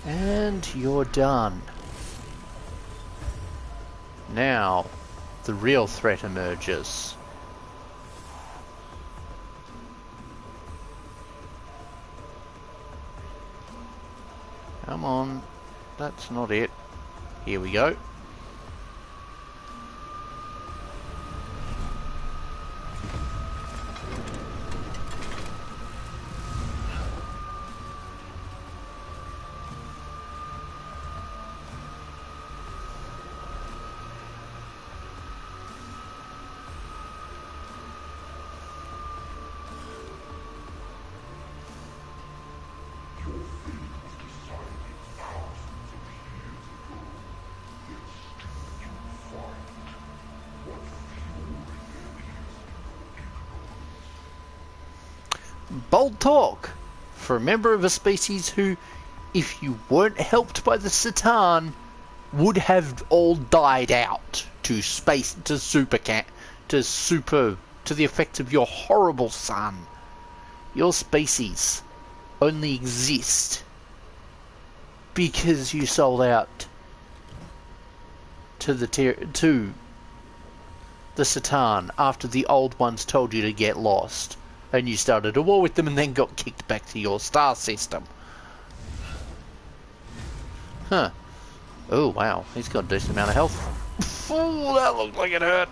And you're done. Now, the real threat emerges. Come on, that's not it. Here we go. Bold talk for a member of a species who, if you weren't helped by the Satan, would have all died out to space, to the effects of your horrible sun. Your species only exist because you sold out to the the Satan after the old ones told you to get lost, and you started a war with them and then got kicked back to your star system. Huh. Oh, wow. He's got a decent amount of health. Oh, that looked like it hurt.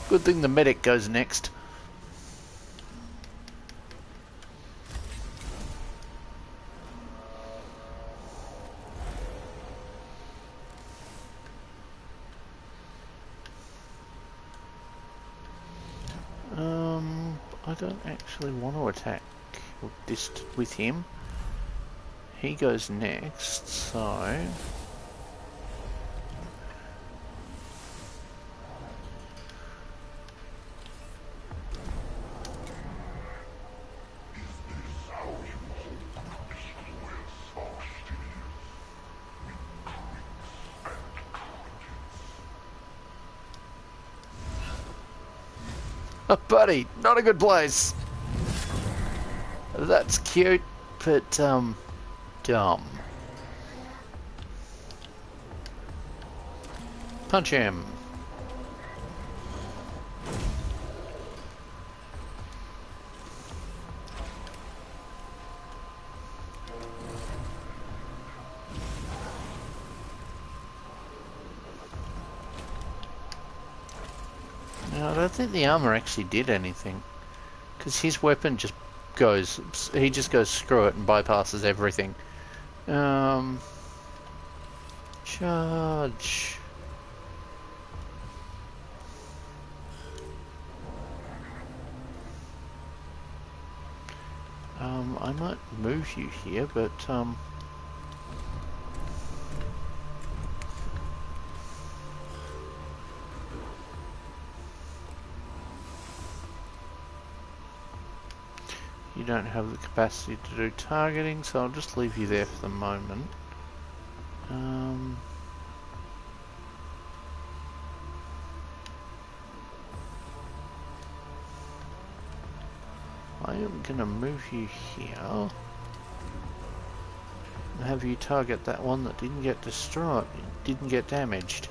Good thing the medic goes next. I don't actually want to attack this with him. He goes next, so... Oh, buddy, not a good place. That's cute, but, dumb. Punch him. No, I don't think the armor actually did anything, because his weapon just goes, he just goes screw it and bypasses everything. Charge. I might move you here, but you don't have the capacity to do targeting, so I'll just leave you there for the moment. I am going to move you here and have you target that one that didn't get destroyed, didn't get damaged.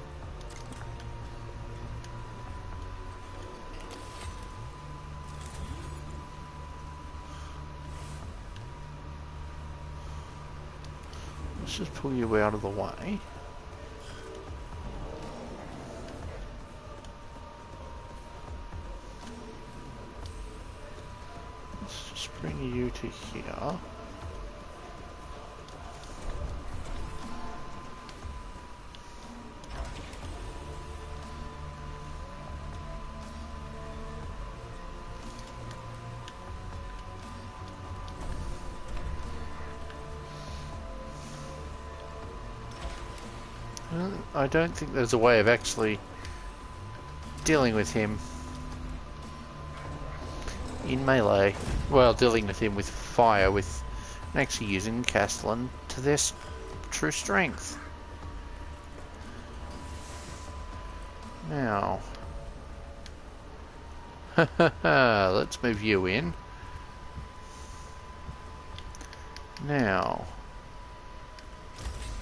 Let's just pull you out of the way. Let's just bring you to here. I don't think there's a way of actually dealing with him in melee. Well, dealing with him with fire, with actually using Castellan to their true strength. Now, let's move you in. Now,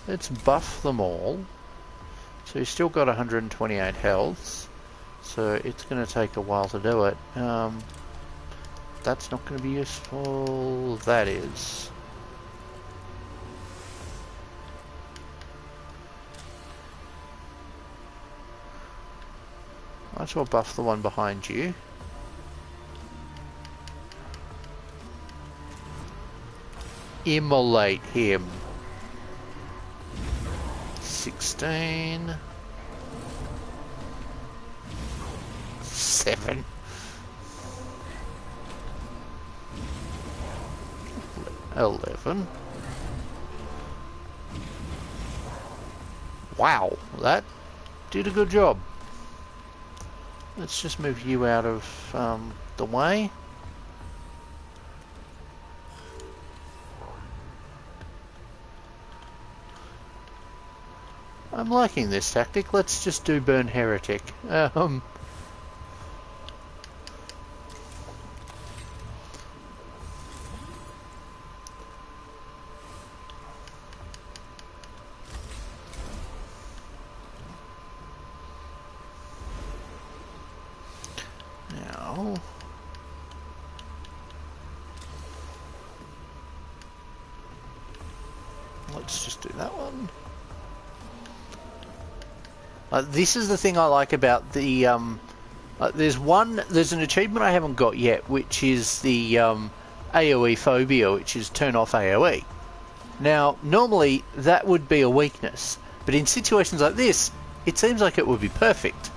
let's buff them all. So he's still got 128 health, so it's going to take a while to do it. That's not going to be useful. That is. Might as well buff the one behind you. Immolate him. 16. 7. 11. Wow, that did a good job. Let's just move you out of the way. I'm liking this tactic. Let's just do Burn Heretic. let's just do that one. This is the thing I like about the there's an achievement I haven't got yet, which is the AoE phobia, which is turn off AoE. Now normally that would be a weakness, but in situations like this it seems like it would be perfect.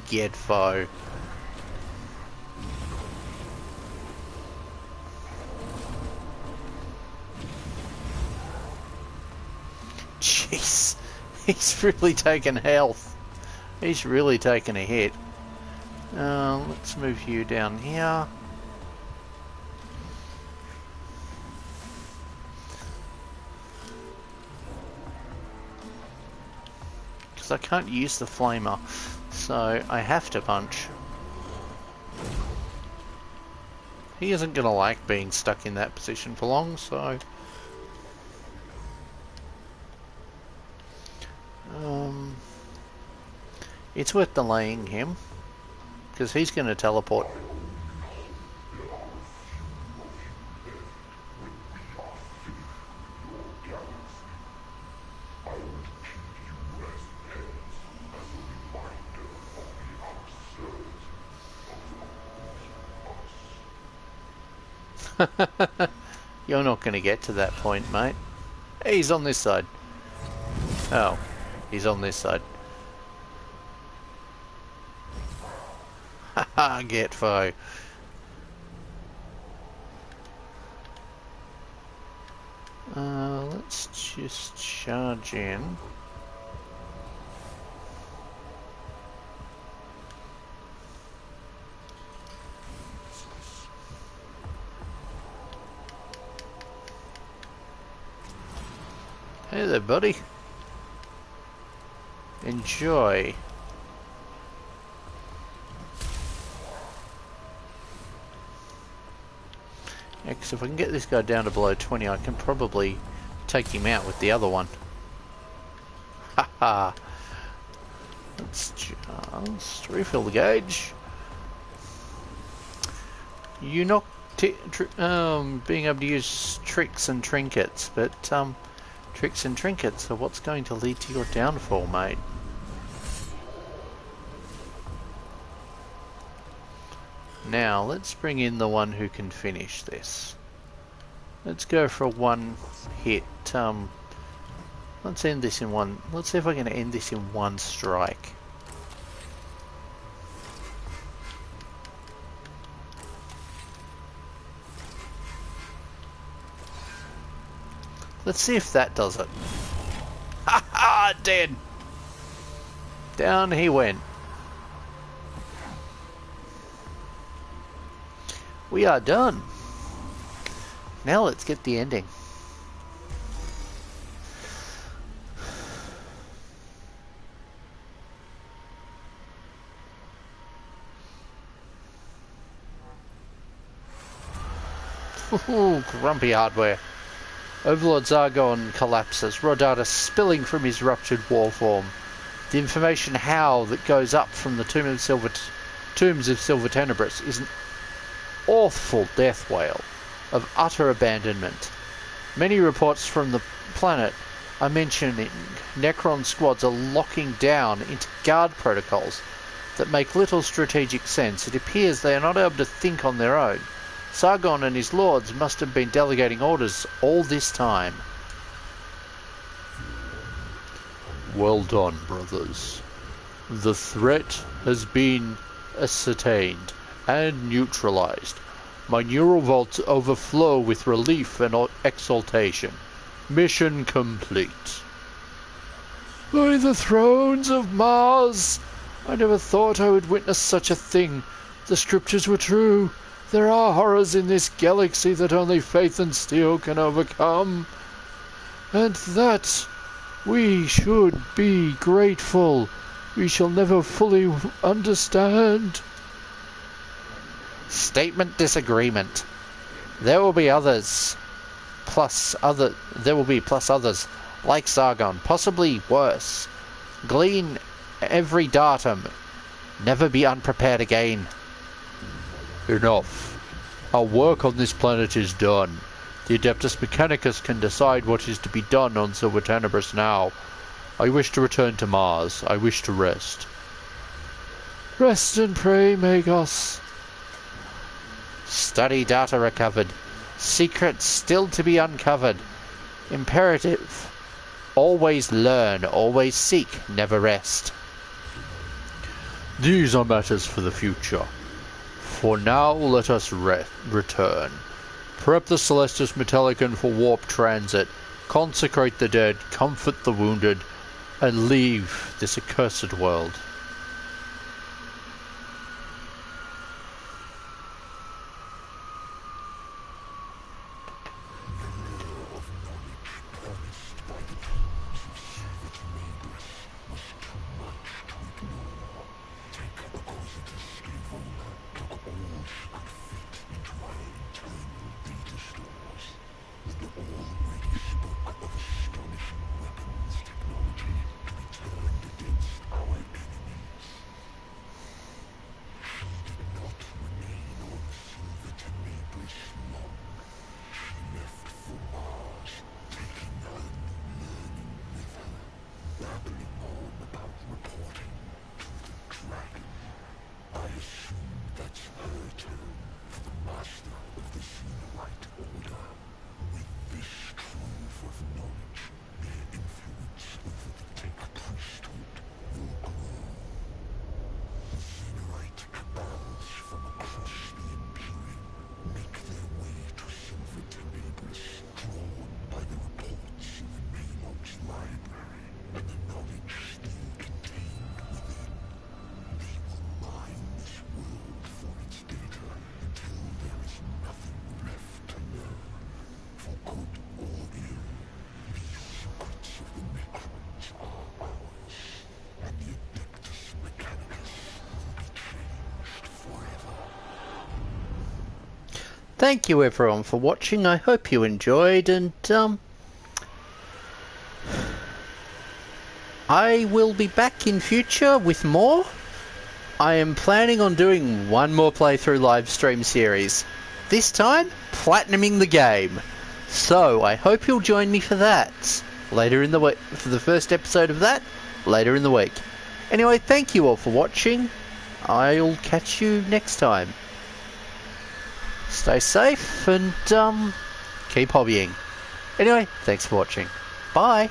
Get foe. Jeez, he's really taken health. He's really taken a hit. Let's move you down here. Because I can't use the flamer, so I have to punch. He isn't going to like being stuck in that position for long, so... it's worth delaying him, because he's going to teleport. You're not going to get to that point, mate. He's on this side. Oh, he's on this side. Haha, get foe. Let's just charge in. Hey there, buddy. Enjoy. Yeah, because if I can get this guy down to below 20, I can probably take him out with the other one. Haha. Let's just refill the gauge. You're not being able to use tricks and trinkets, but tricks and trinkets are what's going to lead to your downfall, mate. Now, let's bring in the one who can finish this. Let's go for a one hit. Let's end this in one. Let's see if I can end this in one strike. Let's see if that does it. Ha ha! Dead! Down he went. We are done. Now let's get the ending. Ooh, grumpy hardware. Overlord Zargon collapses, Rodata spilling from his ruptured war form. The information howl that goes up from the tombs of Silver Tenebris is an awful death wail of utter abandonment. Many reports from the planet are mentioning Necron squads are locking down into guard protocols that make little strategic sense. It appears they are not able to think on their own. Sargon and his lords must have been delegating orders all this time. Well done, brothers. The threat has been ascertained and neutralized. My neural vaults overflow with relief and exultation. Mission complete. By the thrones of Mars! I never thought I would witness such a thing. The scriptures were true. There are horrors in this galaxy that only faith and steel can overcome. And that we should be grateful. We shall never fully understand. Statement disagreement. There will be others, there will be plus others, like Sargon, possibly worse. Glean every datum Never be unprepared again. Enough. Our work on this planet is done. The Adeptus Mechanicus can decide what is to be done on Silver Tenebris now. I wish to return to Mars. I wish to rest. Rest and pray, Magos. Study data recovered. Secrets still to be uncovered. Imperative. Always learn, always seek, never rest. These are matters for the future. For now, let us return. Prep the Celestus Metallicon for warp transit. Consecrate the dead, comfort the wounded, and leave this accursed world. Thank you everyone for watching. I hope you enjoyed, and I will be back in future with more. I am planning on doing one more playthrough live stream series. This time, platinuming the game. So I hope you'll join me for that later in the week, for the first episode of that later in the week. Anyway, thank you all for watching. I'll catch you next time. Stay safe and keep hobbying. Anyway, thanks for watching. Bye.